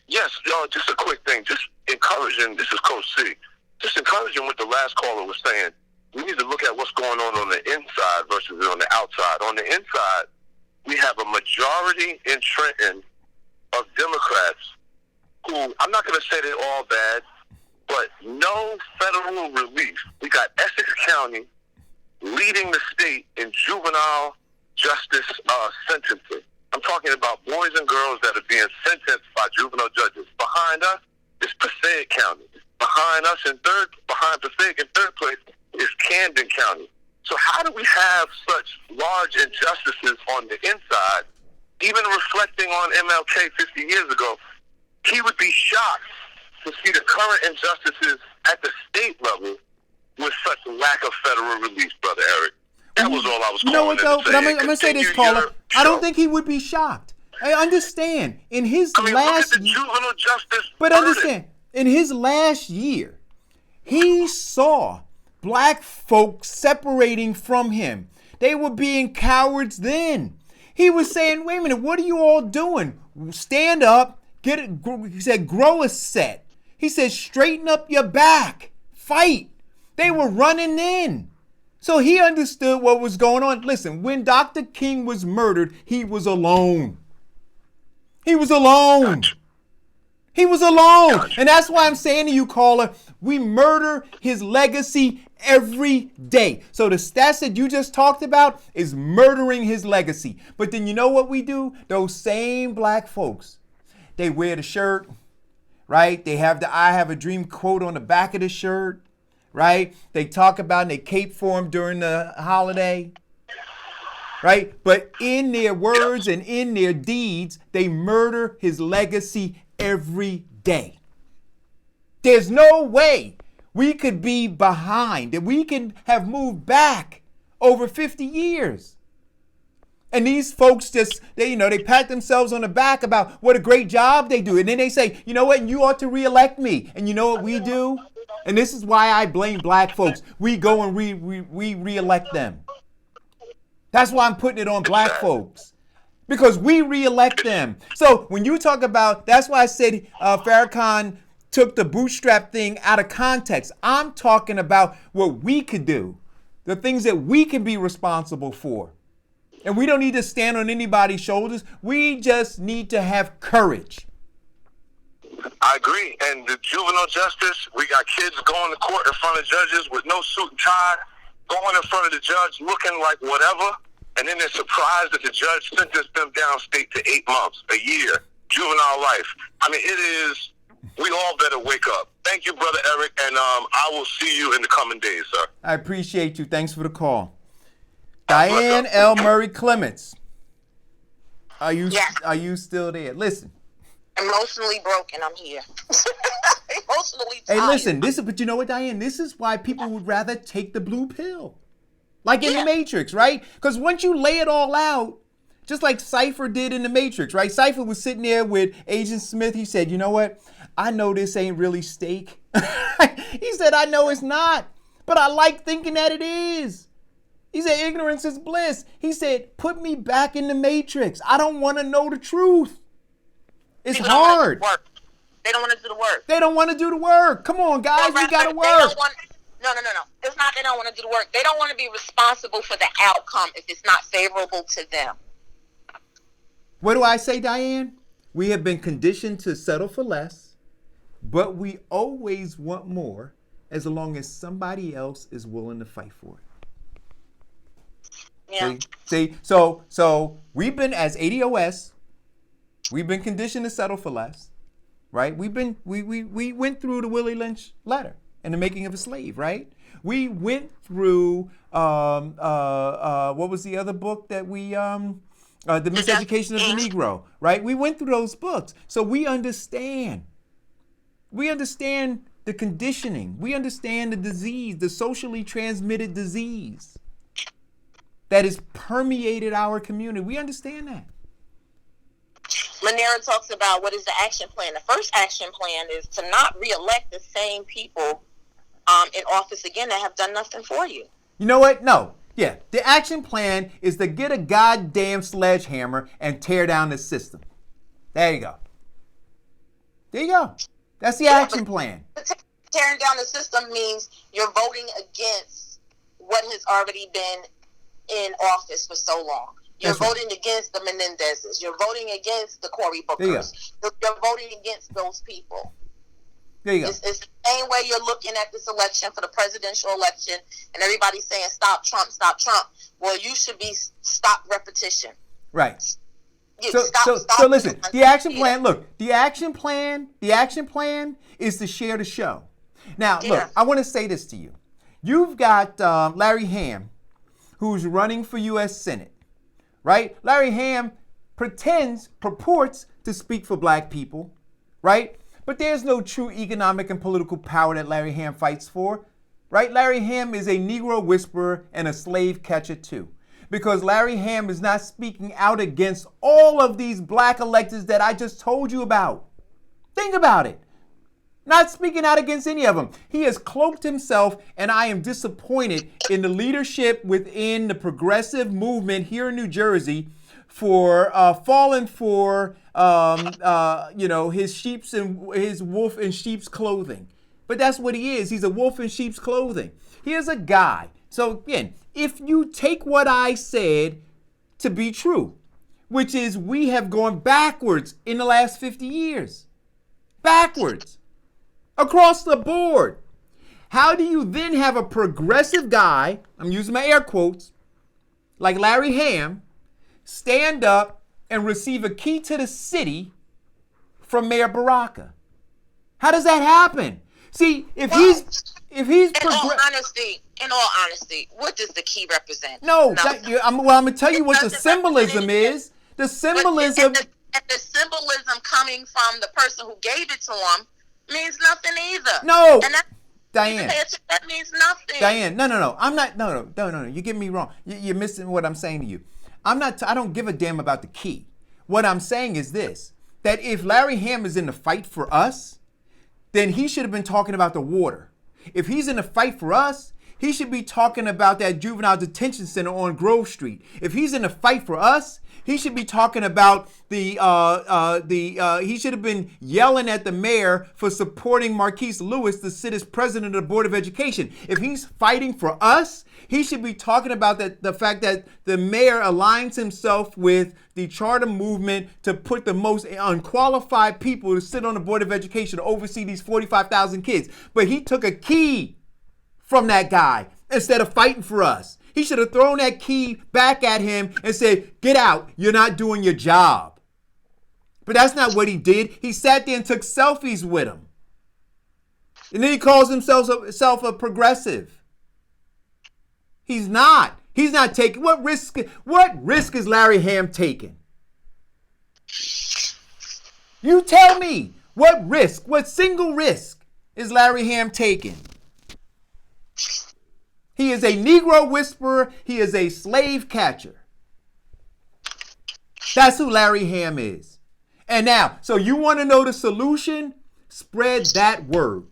Yes, just a quick thing. Just encouraging, this is Coach C, just encouraging what the last caller was saying. We need to look at what's going on the inside versus on the outside. On the inside, we have a majority in Trenton of Democrats who, I'm not going to say they're all bad, but no federal relief. We got Essex County leading the state in juvenile justice sentencing. I'm talking about boys and girls that are being sentenced by juvenile judges. Behind us is Passaic County. Behind us behind Passaic in third place is Camden County. So how do we have such large injustices on the inside? Even reflecting on MLK 50 years ago, he would be shocked to see the current injustices at the state level with such a lack of federal relief, Brother Eric. That was all I was calling. You know what, though? But I'm going to say this, caller. I don't show. think he would be shocked. I understand. In his Look last... at the juvenile justice But burden. understand, in his last year, he saw black folks separating from him. They were being cowards then. He was saying, wait a minute, what are you all doing? Stand up, he said, grow a set. He said, straighten up your back, fight. They were running in. So he understood what was going on. Listen, when Dr. King was murdered, he was alone. He was alone. He was alone. And that's why I'm saying to you, caller, we murder his legacy every day. So the stats that you just talked about is murdering his legacy. But then you know what we do? Those same black folks, they wear the shirt, right? They have the I Have a Dream quote on the back of the shirt, right? They talk about and they cape for him during the holiday. Right? But in their words and in their deeds, they murder his legacy every day. There's no way we could be behind, that we can have moved back over 50 years. And these folks just, they pat themselves on the back about what a great job they do. And then they say, you know what, you ought to reelect me. And you know what we do? And this is why I blame black folks. We go and we reelect them. That's why I'm putting it on black folks, because we reelect them. So when you talk about, that's why I said Farrakhan took the bootstrap thing out of context. I'm talking about what we could do, the things that we can be responsible for. And we don't need to stand on anybody's shoulders. We just need to have courage. I agree. And the juvenile justice, we got kids going to court in front of judges with no suit and tie, going in front of the judge looking like whatever, and then they're surprised that the judge sentenced them downstate to 8 months, a year, juvenile life. I mean, we all better wake up. Thank you, Brother Eric, and I will see you in the coming days, sir. I appreciate you. Thanks for the call. Diane L. Murray Clements, are you still there? Listen. Emotionally broken, I'm here. Emotionally tired. Hey, listen, but you know what, Diane? This is why people would rather take the blue pill. Like in the Matrix, right? Because once you lay it all out, just like Cypher did in the Matrix, right? Cypher was sitting there with Agent Smith. He said, you know what? I know this ain't really steak. He said, I know it's not, but I like thinking that it is. He said, ignorance is bliss. He said, put me back in the Matrix. I don't want to know the truth. It's hard. They don't want to do the work. They don't want to do the work. Come on, guys, we got to work. No. It's not they don't want to do the work. They don't want to be responsible for the outcome if it's not favorable to them. What do I say, Diane? We have been conditioned to settle for less, but we always want more as long as somebody else is willing to fight for it. Yeah. See? So we've been, as ADOS, we've been conditioned to settle for less, right? We went through the Willie Lynch letter. and the making of a slave, right? We went through, what was the other book that we, The Miseducation of the Negro, right? We went through those books. So we understand. We understand the conditioning. We understand the disease, the socially transmitted disease that has permeated our community. We understand that. Manera talks about what is the action plan. The first action plan is to not reelect the same people in office again that have done nothing for you. You know what? No. Yeah. The action plan is to get a goddamn sledgehammer and tear down the system. There you go. There you go. That's the action plan. Tearing down the system means you're voting against what has already been in office for so long. You're voting against the Menendezes. You're voting against the Cory Bookers. You're voting against those people. There you go. It's the same way you're looking at this election for the presidential election, and everybody's saying, stop Trump, stop Trump. Well, you should be stop repetition. Right. Yeah, so listen, the action plan, look, the action plan is to share the show. Now, look, I want to say this to you. You've got Larry Hamm, who's running for U.S. Senate, right? Larry Hamm purports to speak for black people, right? But there's no true economic and political power that Larry Hamm fights for, right? Larry Hamm is a Negro whisperer and a slave catcher too, because Larry Hamm is not speaking out against all of these black electeds that I just told you about. Think about it. Not speaking out against any of them. He has cloaked himself, and I am disappointed in the leadership within the progressive movement here in New Jersey for falling for his wolf in sheep's clothing. But that's what he is. He's a wolf in sheep's clothing. Here's a guy. So again, if you take what I said to be true, which is we have gone backwards in the last 50 years. Backwards. Across the board. How do you then have a progressive guy, I'm using my air quotes, like Larry Hamm, stand up and receive a key to the city from Mayor Baraka? How does that happen? See, if he's in all honesty, what does the key represent? I'm going to tell you what the symbolism is. The symbolism... And the symbolism coming from the person who gave it to him means nothing either. No, and Diane. That means nothing. Diane, no. I'm not. No. You get me wrong. You're missing what I'm saying to you. I don't give a damn about the key. What I'm saying is this: that if Larry Hamm is in the fight for us, then he should have been talking about the water. If he's in the fight for us, he should be talking about that juvenile detention center on Grove Street. If he's in the fight for us, he should be talking about he should have been yelling at the mayor for supporting Marquise Lewis to sit as president of the Board of Education. If he's fighting for us, he should be talking about the fact that the mayor aligns himself with the charter movement to put the most unqualified people to sit on the Board of Education to oversee these 45,000 kids. But he took a key from that guy instead of fighting for us. He should have thrown that key back at him and said, get out, you're not doing your job. But that's not what he did. He sat there and took selfies with him. And then he calls himself a progressive. He's not. He's not taking, what risk is Larry Hamm taking? You tell me, what single risk is Larry Hamm taking? He is a Negro whisperer. He is a slave catcher. That's who Larry Hamm is. And now, so you want to know the solution? Spread that word.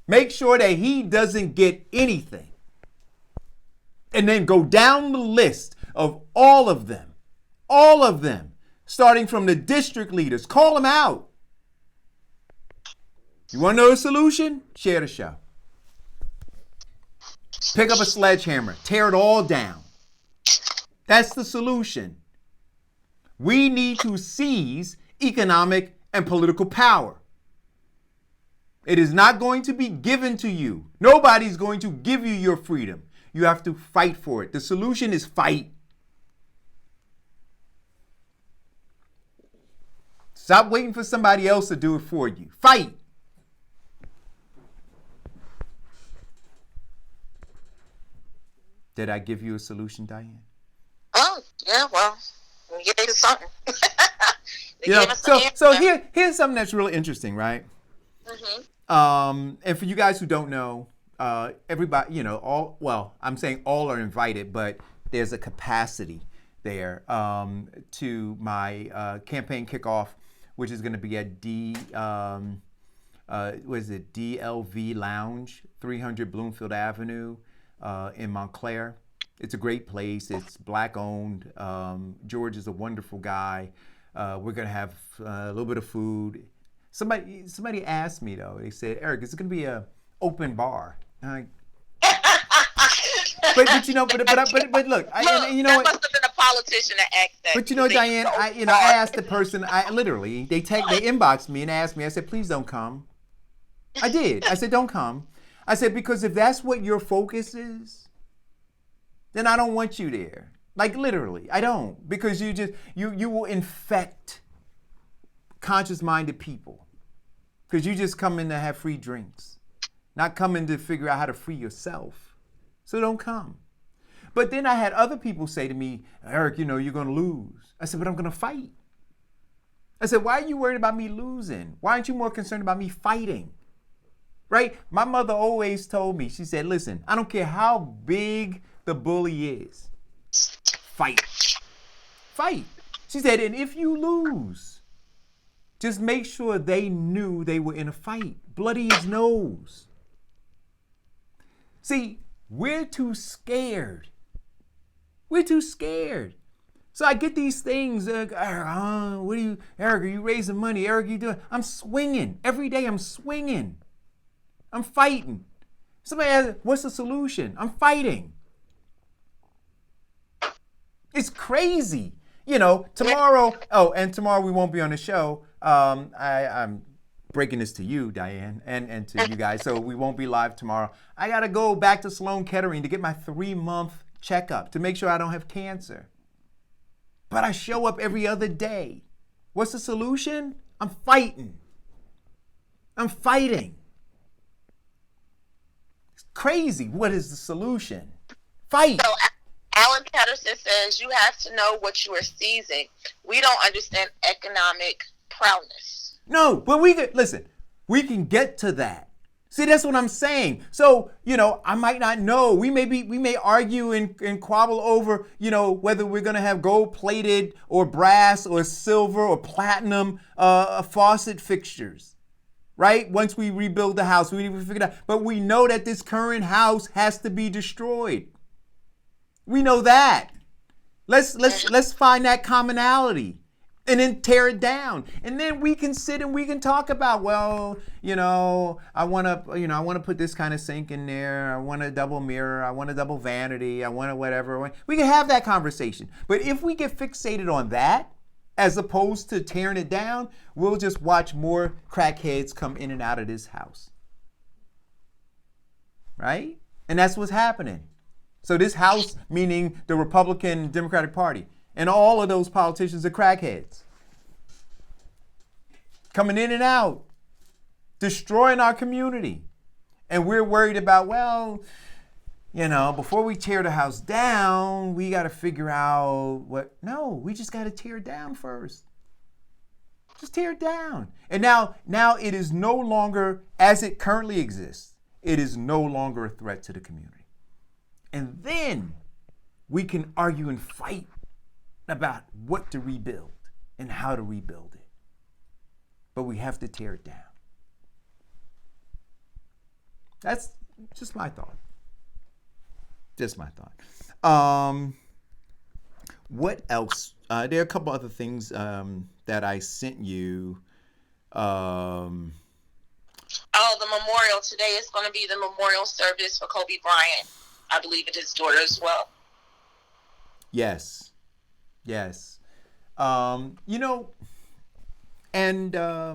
Make sure that he doesn't get anything. And then go down the list of all of them, starting from the district leaders. Call them out. You want to know the solution? Share the show. Pick up a sledgehammer, tear it all down. That's the solution. We need to seize economic and political power. It is not going to be given to you. Nobody's going to give you your freedom. You have to fight for it. The solution is fight. Stop waiting for somebody else to do it for you. Fight. Did I give you a solution, Diane? Oh, yeah, well, we gave us something. You know, so here's something that's really interesting, right? And for you guys who don't know, everybody, you know, I'm saying all are invited, but there's a capacity there to my campaign kickoff, which is going to be at DLV Lounge, 300 Bloomfield Avenue in Montclair. It's a great place. It's Black owned. George is a wonderful guy. We're going to have a little bit of food. Somebody asked me, though. They said, Eric, is it going to be an open bar? But you know, but look, you know that what? must have been a politician that asked that. But you know, Diane, I asked the person. They inboxed me and asked me. I said, please don't come. I did. I said, don't come. I said, because if that's what your focus is, then I don't want you there. Like literally, I don't, because you will infect conscious-minded people, because you just come in to have free drinks, not coming to figure out how to free yourself. So don't come. But then I had other people say to me, Eric, you know, you're going to lose. I said, but I'm going to fight. I said, why are you worried about me losing? Why aren't you more concerned about me fighting? Right? My mother always told me, she said, listen, I don't care how big the bully is. Fight. Fight. She said, and if you lose, just make sure they knew they were in a fight. Bloody his nose. See, we're too scared. We're too scared. So I get these things. Eric, are you raising money? Eric, you doing? I'm swinging. Every day I'm swinging. I'm fighting. Somebody asks, what's the solution? I'm fighting. It's crazy. You know, tomorrow we won't be on the show. I'm breaking this to you, Diane, and to you guys. So we won't be live tomorrow. I got to go back to Sloan Kettering to get my 3-month checkup to make sure I don't have cancer. But I show up every other day. What's the solution? I'm fighting. I'm fighting. It's crazy. What is the solution? Fight. So Alan Patterson says you have to know what you are seizing. We don't understand economic prowess. No, but we can get to that. See, that's what I'm saying. So, you know, I might not know. We may argue and quabble over, you know, whether we're going to have gold-plated or brass or silver or platinum faucet fixtures, right? Once we rebuild the house, we figure it out. But we know that this current house has to be destroyed. We know that. Let's find that commonality. And then tear it down. And then we can sit and we can talk about, well, you know, I want to put this kind of sink in there. I want a double mirror. I want a double vanity. I want a whatever. We can have that conversation. But if we get fixated on that, as opposed to tearing it down, we'll just watch more crackheads come in and out of this house. Right? And that's what's happening. So this house, meaning the Republican Democratic Party, and all of those politicians are crackheads. Coming in and out, destroying our community. And we're worried about, well, you know, before we tear the house down, we got to figure out what. No, we just got to tear it down first. Just tear it down. And now it is no longer, as it currently exists, it is no longer a threat to the community. And then we can argue and fight about what to rebuild and how to rebuild it. But we have to tear it down. That's just my thought. Just my thought. What else? There are a couple other things that I sent you. The memorial today is going to be the memorial service for Kobe Bryant. I believe it is his daughter as well. Yes. You know, and I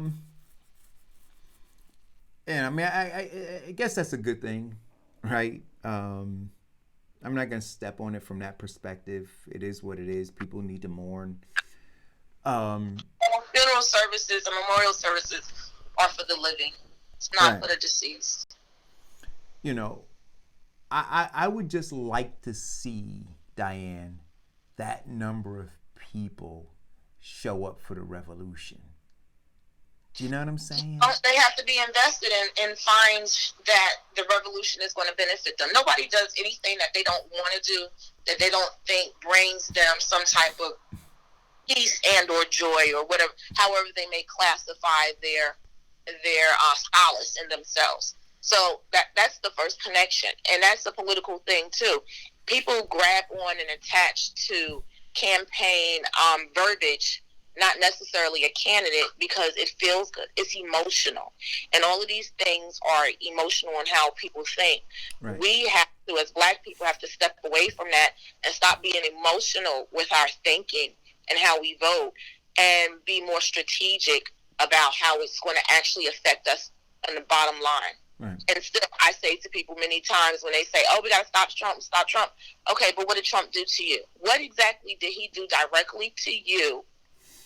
mean, I guess that's a good thing, right? I'm not going to step on it from that perspective. It is what it is. People need to mourn. Funeral services and memorial services are for the living. It's not for the deceased. You know, I would just like to see, Diane, that number of people show up for the revolution. Do you know what I'm saying? They have to be invested in finds that the revolution is going to benefit them. Nobody does anything that they don't want to do, that they don't think brings them some type of peace and or joy or whatever, however they may classify their solace in themselves. So that's the first connection, and that's the political thing too. People grab on and attach to campaign verbiage, not necessarily a candidate, because it feels good. It's emotional, and all of these things are emotional in how people think. Right. We have to, as Black people, have to step away from that and stop being emotional with our thinking and how we vote, and be more strategic about how it's going to actually affect us on the bottom line. Right. And still, I say to people many times when they say, oh, we got to stop Trump. Okay, but what did Trump do to you? What exactly did he do directly to you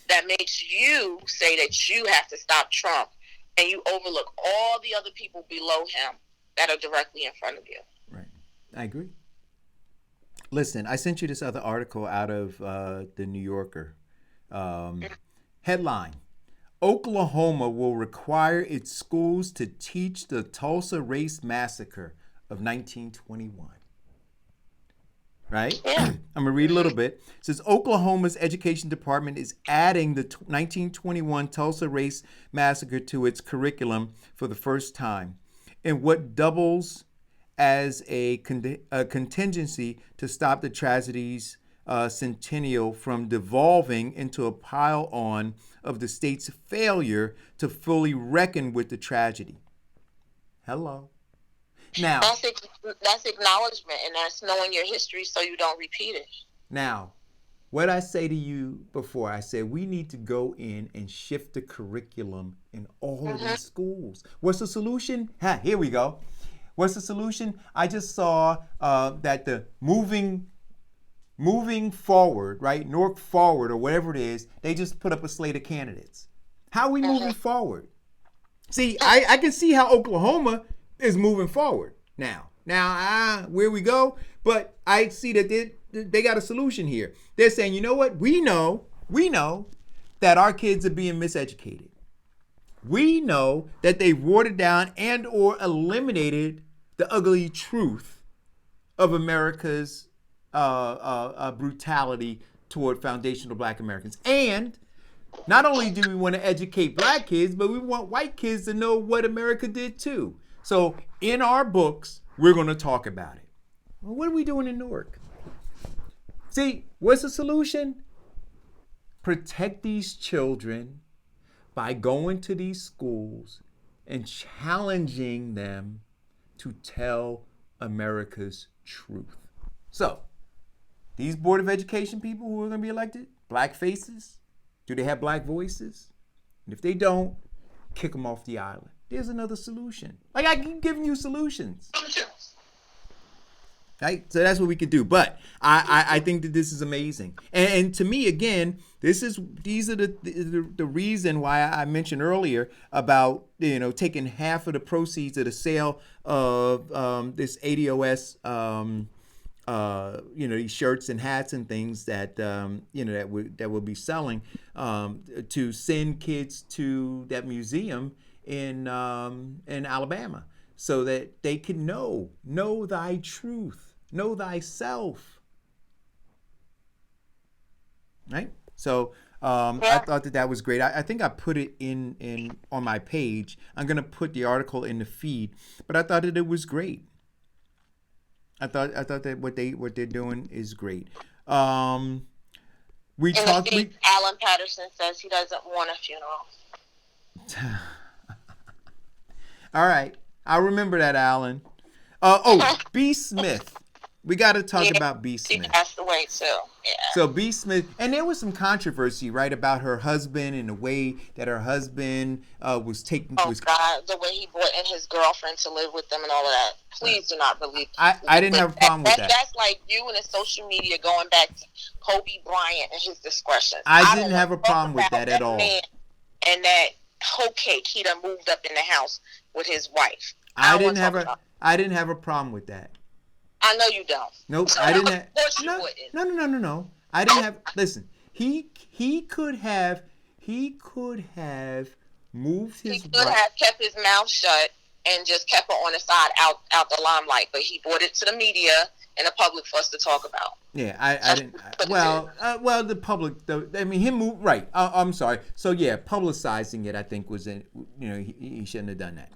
that makes you say that you have to stop Trump, and you overlook all the other people below him that are directly in front of you? Right. I agree. Listen, I sent you this other article out of the New Yorker. Headline: Oklahoma will require its schools to teach the Tulsa Race Massacre of 1921. Right? Yeah. I'm going to read a little bit. It says Oklahoma's education department is adding the 1921 Tulsa Race Massacre to its curriculum for the first time, in what doubles as a contingency to stop the tragedy's centennial from devolving into a pile-on of the state's failure to fully reckon with the tragedy. Hello. Now, that's acknowledgement, and that's knowing your history so you don't repeat it. Now, what I say to you before, I said we need to go in and shift the curriculum in all of these schools. What's the solution? Here we go. What's the solution? I just saw that the moving forward, right? North Forward or whatever it is, they just put up a slate of candidates. How are we moving forward? See, I can see how Oklahoma is moving forward now. Where we go, but I see that they got a solution here. They're saying, you know what? We know that our kids are being miseducated. We know that they've watered down and or eliminated the ugly truth of America's brutality toward foundational Black Americans. And not only do we want to educate Black kids, but we want white kids to know what America did too. So in our books, we're going to talk about it. Well, what are we doing in Newark? See, what's the solution? Protect these children by going to these schools and challenging them to tell America's truth. So, these Board of Education people who are going to be elected, Black faces, do they have Black voices? And if they don't, kick them off the island. There's another solution. Like, I keep giving you solutions. Right? So that's what we could do. But I think that this is amazing. And to me, again, these are the reason why I mentioned earlier about, taking half of the proceeds of the sale of this ADOS, these shirts and hats and things that that we'll be selling to send kids to that museum in Alabama, so that they can know thy truth, know thyself. Right? So I thought that was great. I think I put it in on my page. I'm gonna put the article in the feed, but I thought that it was great. I thought that what they're doing is great. Alan Patterson says he doesn't want a funeral. All right, I'll remember that, Alan. B. Smith. We got to talk about B. Smith. She passed away too. Yeah. So B. Smith, and there was some controversy, right, about her husband and the way that her husband was taking. God, the way he brought in his girlfriend to live with them and all of that. Please do not believe. I didn't have a problem with that. That's like you and the social media going back to Kobe Bryant and his discretion. I didn't have a problem with that at all. And that whole cake, he done moved up in the house with his wife. I didn't have a problem with that. I know you don't. Nope, I didn't have. Of course you No, wouldn't. no. I didn't have. Listen, he could have moved He his could right. have kept his mouth shut and just kept it on the side, out the limelight, but he brought it to the media and the public for us to talk about. Yeah, I didn't. Well, the public. I mean, him move right. I'm sorry. So yeah, publicizing it, I think was he shouldn't have done that.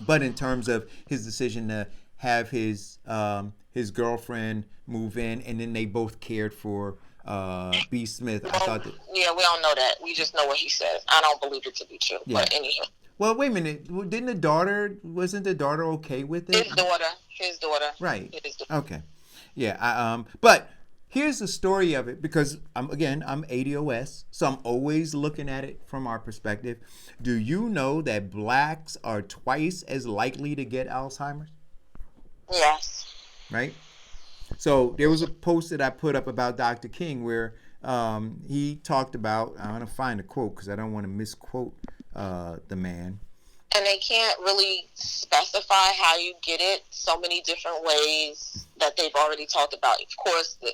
But in terms of his decision to have his girlfriend move in, and then they both cared for B. Smith, I thought that. Yeah, we don't know that. We just know what he says. I don't believe it to be true. Yeah. But anywho. Well, wait a minute. Wasn't the daughter okay with it? His daughter. Right. His daughter. Okay. Yeah. But here's the story of it, because I'm ADOS, so I'm always looking at it from our perspective. Do you know that blacks are twice as likely to get Alzheimer's? Yes. Right? So there was a post that I put up about Dr. King where he talked about, I'm going to find a quote because I don't want to misquote the man. And they can't really specify how you get it. So many different ways that they've already talked about. Of course, the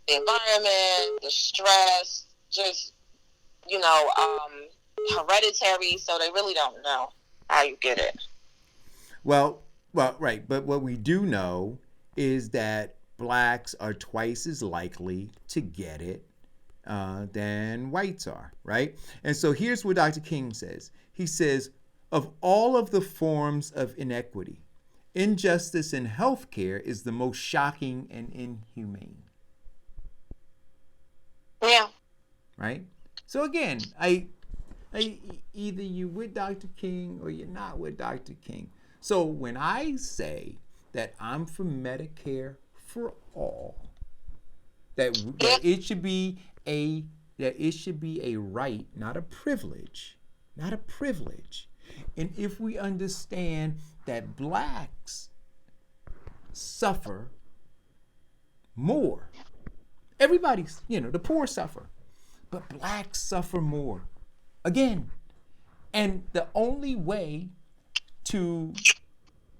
environment, the stress, just, hereditary. So they really don't know how you get it. Well, right. But what we do know is that blacks are twice as likely to get it than whites are, right? And so here's what Dr. King says. He says, of all of the forms of inequity, injustice in healthcare is the most shocking and inhumane. Yeah. Right? So again, I either you with Dr. King or you're not with Dr. King. So when I say that I'm for Medicare for all, that it should be a right, not a privilege. And if we understand that blacks suffer more, everybody's, the poor suffer, but blacks suffer more. Again, and the only way to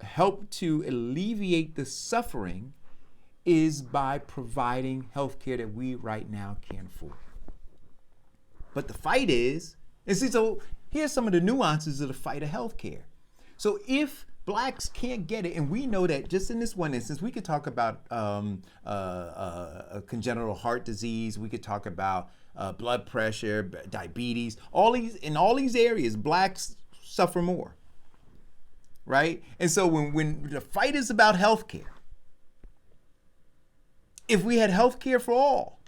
help to alleviate the suffering is by providing health care that we right now can't afford. But the fight is, so here's some of the nuances of the fight of healthcare. So if blacks can't get it, and we know that just in this one instance, we could talk about a congenital heart disease, we could talk about blood pressure, diabetes, in all these areas, blacks suffer more, right? And so when the fight is about healthcare, if we had healthcare for all,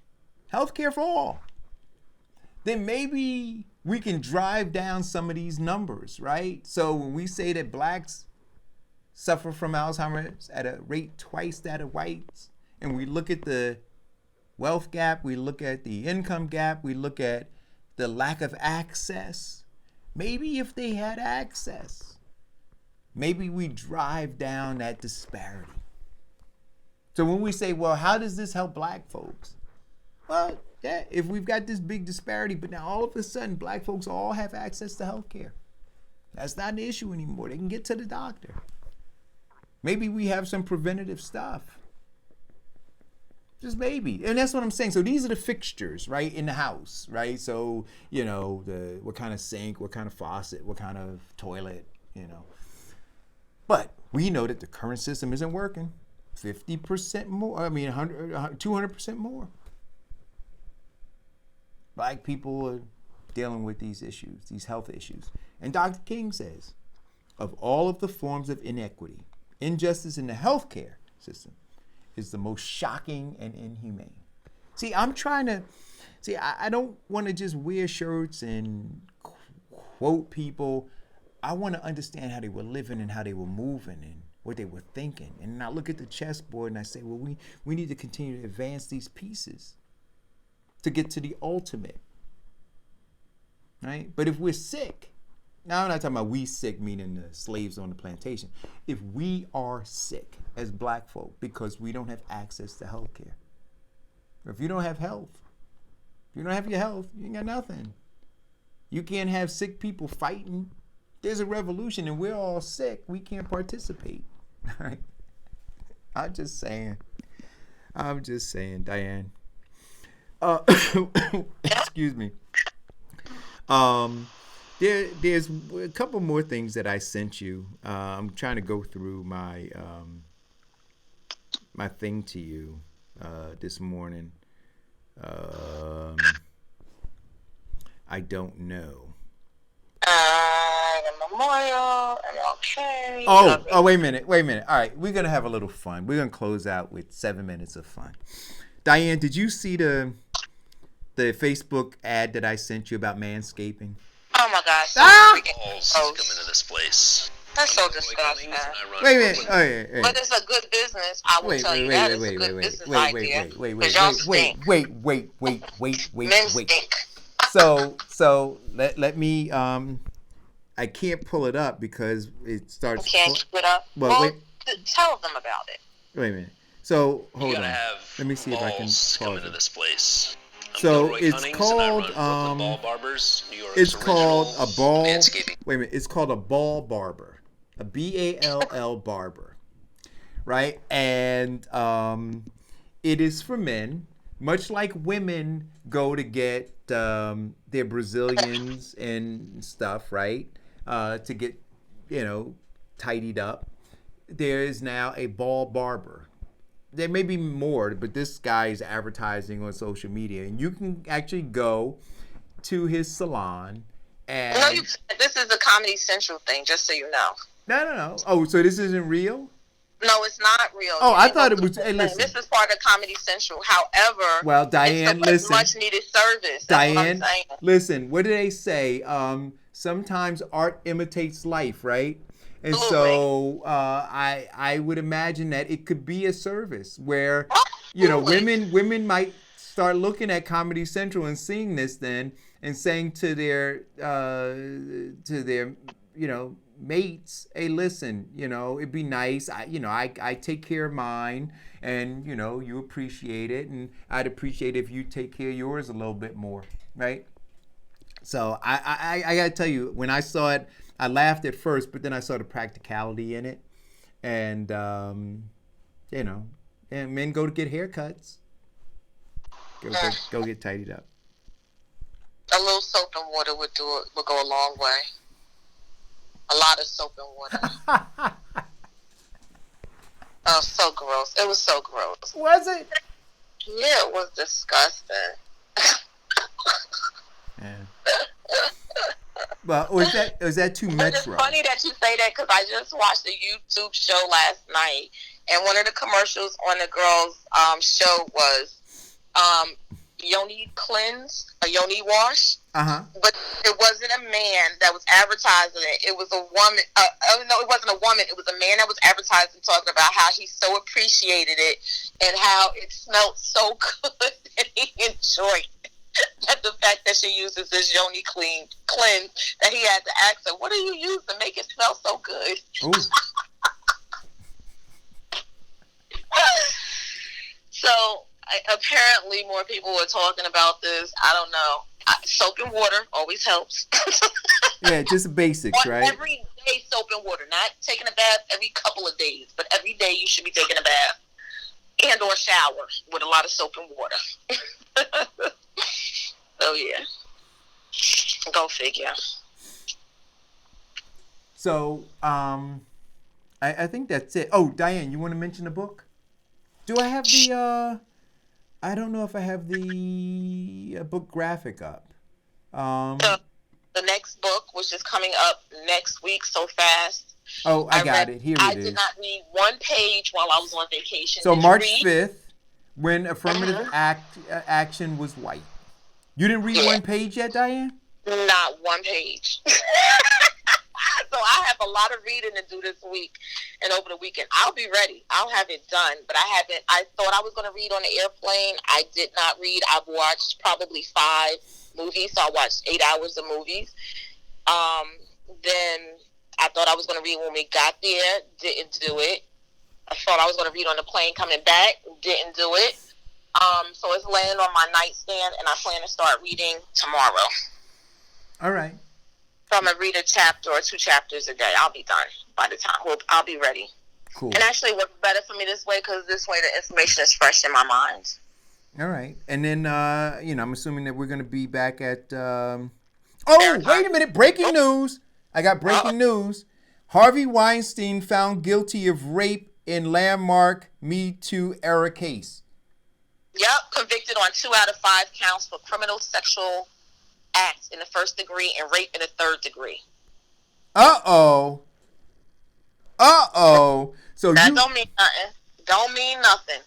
then maybe we can drive down some of these numbers, right? So when we say that blacks suffer from Alzheimer's at a rate twice that of whites, and we look at the wealth gap, we look at the income gap, we look at the lack of access, maybe if they had access, maybe we drive down that disparity. So when we say, well, how does this help black folks? Well, yeah, if we've got this big disparity, but now all of a sudden black folks all have access to health care. That's not an issue anymore. They can get to the doctor. Maybe we have some preventative stuff. Just maybe. And that's what I'm saying. So these are the fixtures, right, in the house, right? So, what kind of sink, what kind of faucet, what kind of toilet, But we know that the current system isn't working. 50% more, 200% more. Black people are dealing with these issues, these health issues. And Dr. King says, of all of the forms of inequity, injustice in the healthcare system is the most shocking and inhumane. See, I don't want to just wear shirts and quote people. I want to understand how they were living and how they were moving and what they were thinking. And I look at the chessboard and I say, well, we need to continue to advance these pieces to get to the ultimate, right? But if we're sick, now I'm not talking about we sick, meaning the slaves on the plantation. If we are sick as black folk because we don't have access to health care, if you don't have health, if you don't have your health, you ain't got nothing. You can't have sick people fighting. There's a revolution and we're all sick. We can't participate, right? I'm just saying. I'm just saying, Diane. Excuse me. There's a couple more things that I sent you. I'm trying to go through my my thing to you this morning. I don't know. The memorial, MLK. Oh, wait a minute. All right, we're gonna have a little fun. We're gonna close out with 7 minutes of fun. Diane, did you see the Facebook ad that I sent you about manscaping? Oh my gosh. So freaking Balls come into this place. That's so disgusting. Wait a minute. Oh, yeah. But it's a good business. I will tell you that it's a good business idea. Wait. Men stink. So let me I can't pull it up because it starts. You can't keep it up. Well, tell them about it. Wait a minute. So hold on. Let me see if I can come into this place. So it's called it's called a ball. Wait a minute. It's called a ball barber, a BALL barber, right? And it is for men, much like women go to get their Brazilians and stuff, right? To get tidied up. There is now a ball barber. There may be more, but this guy is advertising on social media, and you can actually go to his salon. And no, this is a Comedy Central thing, just so you know. No. Oh, so this isn't real? No, it's not real. Oh, I thought it was. Hey, listen. This is part of Comedy Central. However, well, Diane, it's listen. Much needed service. That's Diane, what I'm saying. Listen. What do they say? Sometimes art imitates life, right? And so I would imagine that it could be a service where, women might start looking at Comedy Central and seeing this then and saying to their mates, hey, listen, it'd be nice. I take care of mine, and you appreciate it, and I'd appreciate if you take care of yours a little bit more, right? So I gotta tell you, when I saw it, I laughed at first, but then I saw the practicality in it, and and men go to get haircuts, go get tidied up. A little soap and water would go a long way. A lot of soap and water. Oh, so gross! It was so gross. Was it? Yeah, it was disgusting. Yeah. Well, was that too metro? It's funny that you say that because I just watched a YouTube show last night, and one of the commercials on the girls' show was Yoni Cleanse, a Yoni Wash. But it wasn't a man that was advertising it. It was a woman. No, it wasn't a woman. It was a man that was advertising, talking about how he so appreciated it and how it smelled so good and he enjoyed it. That the fact that she uses this Yoni cleanse, that he had to ask her, what do you use to make it smell so good? So apparently more people were talking about this. I don't know. Soap and water always helps. Yeah, just basics, right? Every day soap and water, not taking a bath every couple of days, but every day you should be taking a bath and or shower with a lot of soap and water. So yeah, go figure. So I think that's it. Oh, Diane, you want to mention the book? Do I have the? I don't know if I have the book graphic up. The next book, which is coming up next week, so fast. Oh, I got it. Here it is. I did not read one page while I was on vacation. So March 5th, when affirmative action was white. You didn't read one page yet, Diane? Not one page. So I have a lot of reading to do this week and over the weekend. I'll be ready. I'll have it done, but I haven't. I thought I was going to read on the airplane. I did not read. I've watched probably 5 movies, so I watched 8 hours of movies. Then I thought I was going to read when we got there. Didn't do it. I thought I was going to read on the plane coming back. Didn't do it. So it's laying on my nightstand, and I plan to start reading tomorrow. All right. So I'm going to read a chapter or 2 chapters a day. I'll be done by the time. I'll be ready. Cool. And actually, it works better for me this way because this way the information is fresh in my mind. All right. And then, I'm assuming that we're going to be back at... wait a minute. Breaking news. I got breaking news. Harvey Weinstein found guilty of rape in landmark Me Too era case. Yep, convicted on 2 out of 5 counts for criminal sexual acts in the 1st degree and rape in the 3rd degree. Uh-oh. So that don't mean nothing. Don't mean nothing.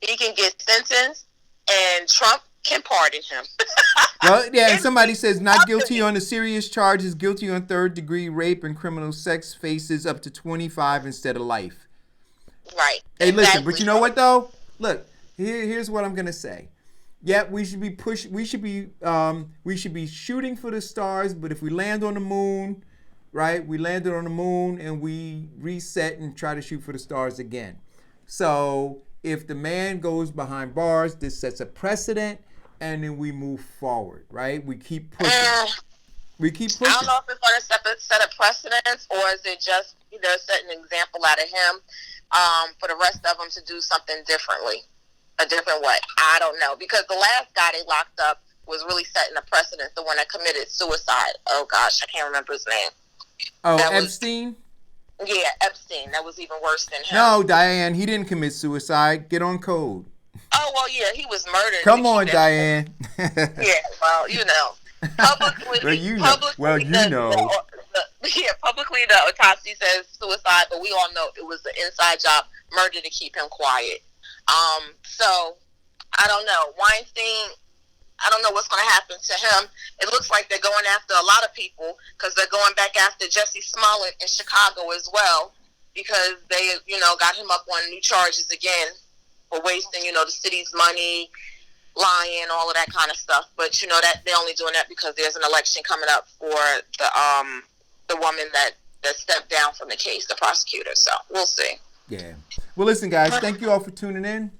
He can get sentenced, and Trump can pardon him. Well, yeah, and somebody says not guilty on the serious charges, guilty on 3rd-degree rape and criminal sex, faces up to 25 instead of life. Right. Hey, listen, but you know what though? Look, here's what I'm gonna say. Yeah, we should be shooting for the stars, but if we land on the moon, right? We landed on the moon and we reset and try to shoot for the stars again. So if the man goes behind bars, this sets a precedent, and then we move forward, right? We keep pushing. I don't know if it's going to set a precedent, or is it just setting an example out of him for the rest of them to do something differently, a different way. I don't know, because the last guy they locked up was really setting a precedent, the one that committed suicide. Oh gosh, I can't remember his name. Oh, Epstein? Yeah, Epstein. That was even worse than him. No, Diane, he didn't commit suicide. Get on code. Oh, well, yeah, he was murdered. Come on, Diane. Yeah, well, publicly. Publicly, publicly the autopsy says suicide, but we all know it was an inside job, murder to keep him quiet. So I don't know. Weinstein, I don't know what's going to happen to him. It looks like they're going after a lot of people, because they're going back after Jesse Smollett in Chicago as well, because they, got him up on new charges again for wasting, the city's money, lying, all of that kind of stuff. But that they're only doing that because there's an election coming up for the woman that stepped down from the case, the prosecutor. So we'll see. Yeah. Well, listen, guys, thank you all for tuning in.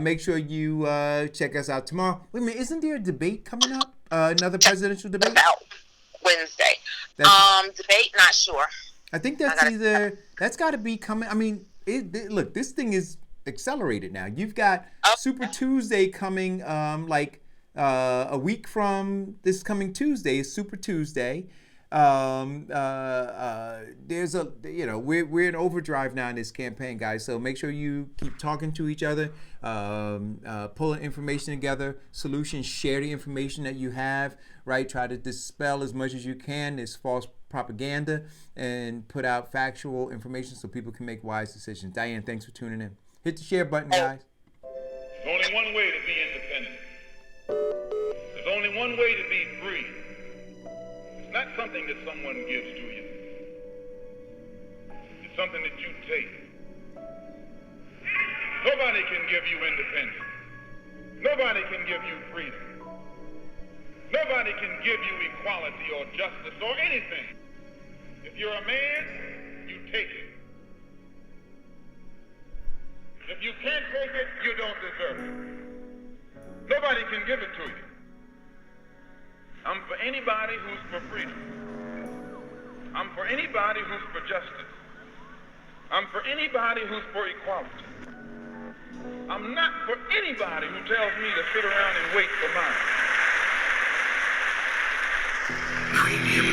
Make sure you check us out tomorrow. Wait a minute, isn't there a debate coming up? Another presidential debate? About Wednesday. Debate, not sure. I think that's that's got to be coming. I mean, look, this thing is accelerated now. You've got Super Tuesday coming a week from this coming Tuesday is Super Tuesday. There's we're in overdrive now in this campaign, guys, so make sure you keep talking to each other, pulling information together, solutions, share the information that you have, right? Try to dispel as much as you can this false propaganda and put out factual information so people can make wise decisions. Diane, thanks for tuning in. Hit the share button, guys. There's only one way to be independent. There's only one way to be free. It's not something that someone gives to you. It's something that you take. Nobody can give you independence. Nobody can give you freedom. Nobody can give you equality or justice or anything. If you're a man, you take it. If you can't take it, you don't deserve it. Nobody can give it to you. I'm for anybody who's for freedom. I'm for anybody who's for justice. I'm for anybody who's for equality. I'm not for anybody who tells me to sit around and wait for mine. Premium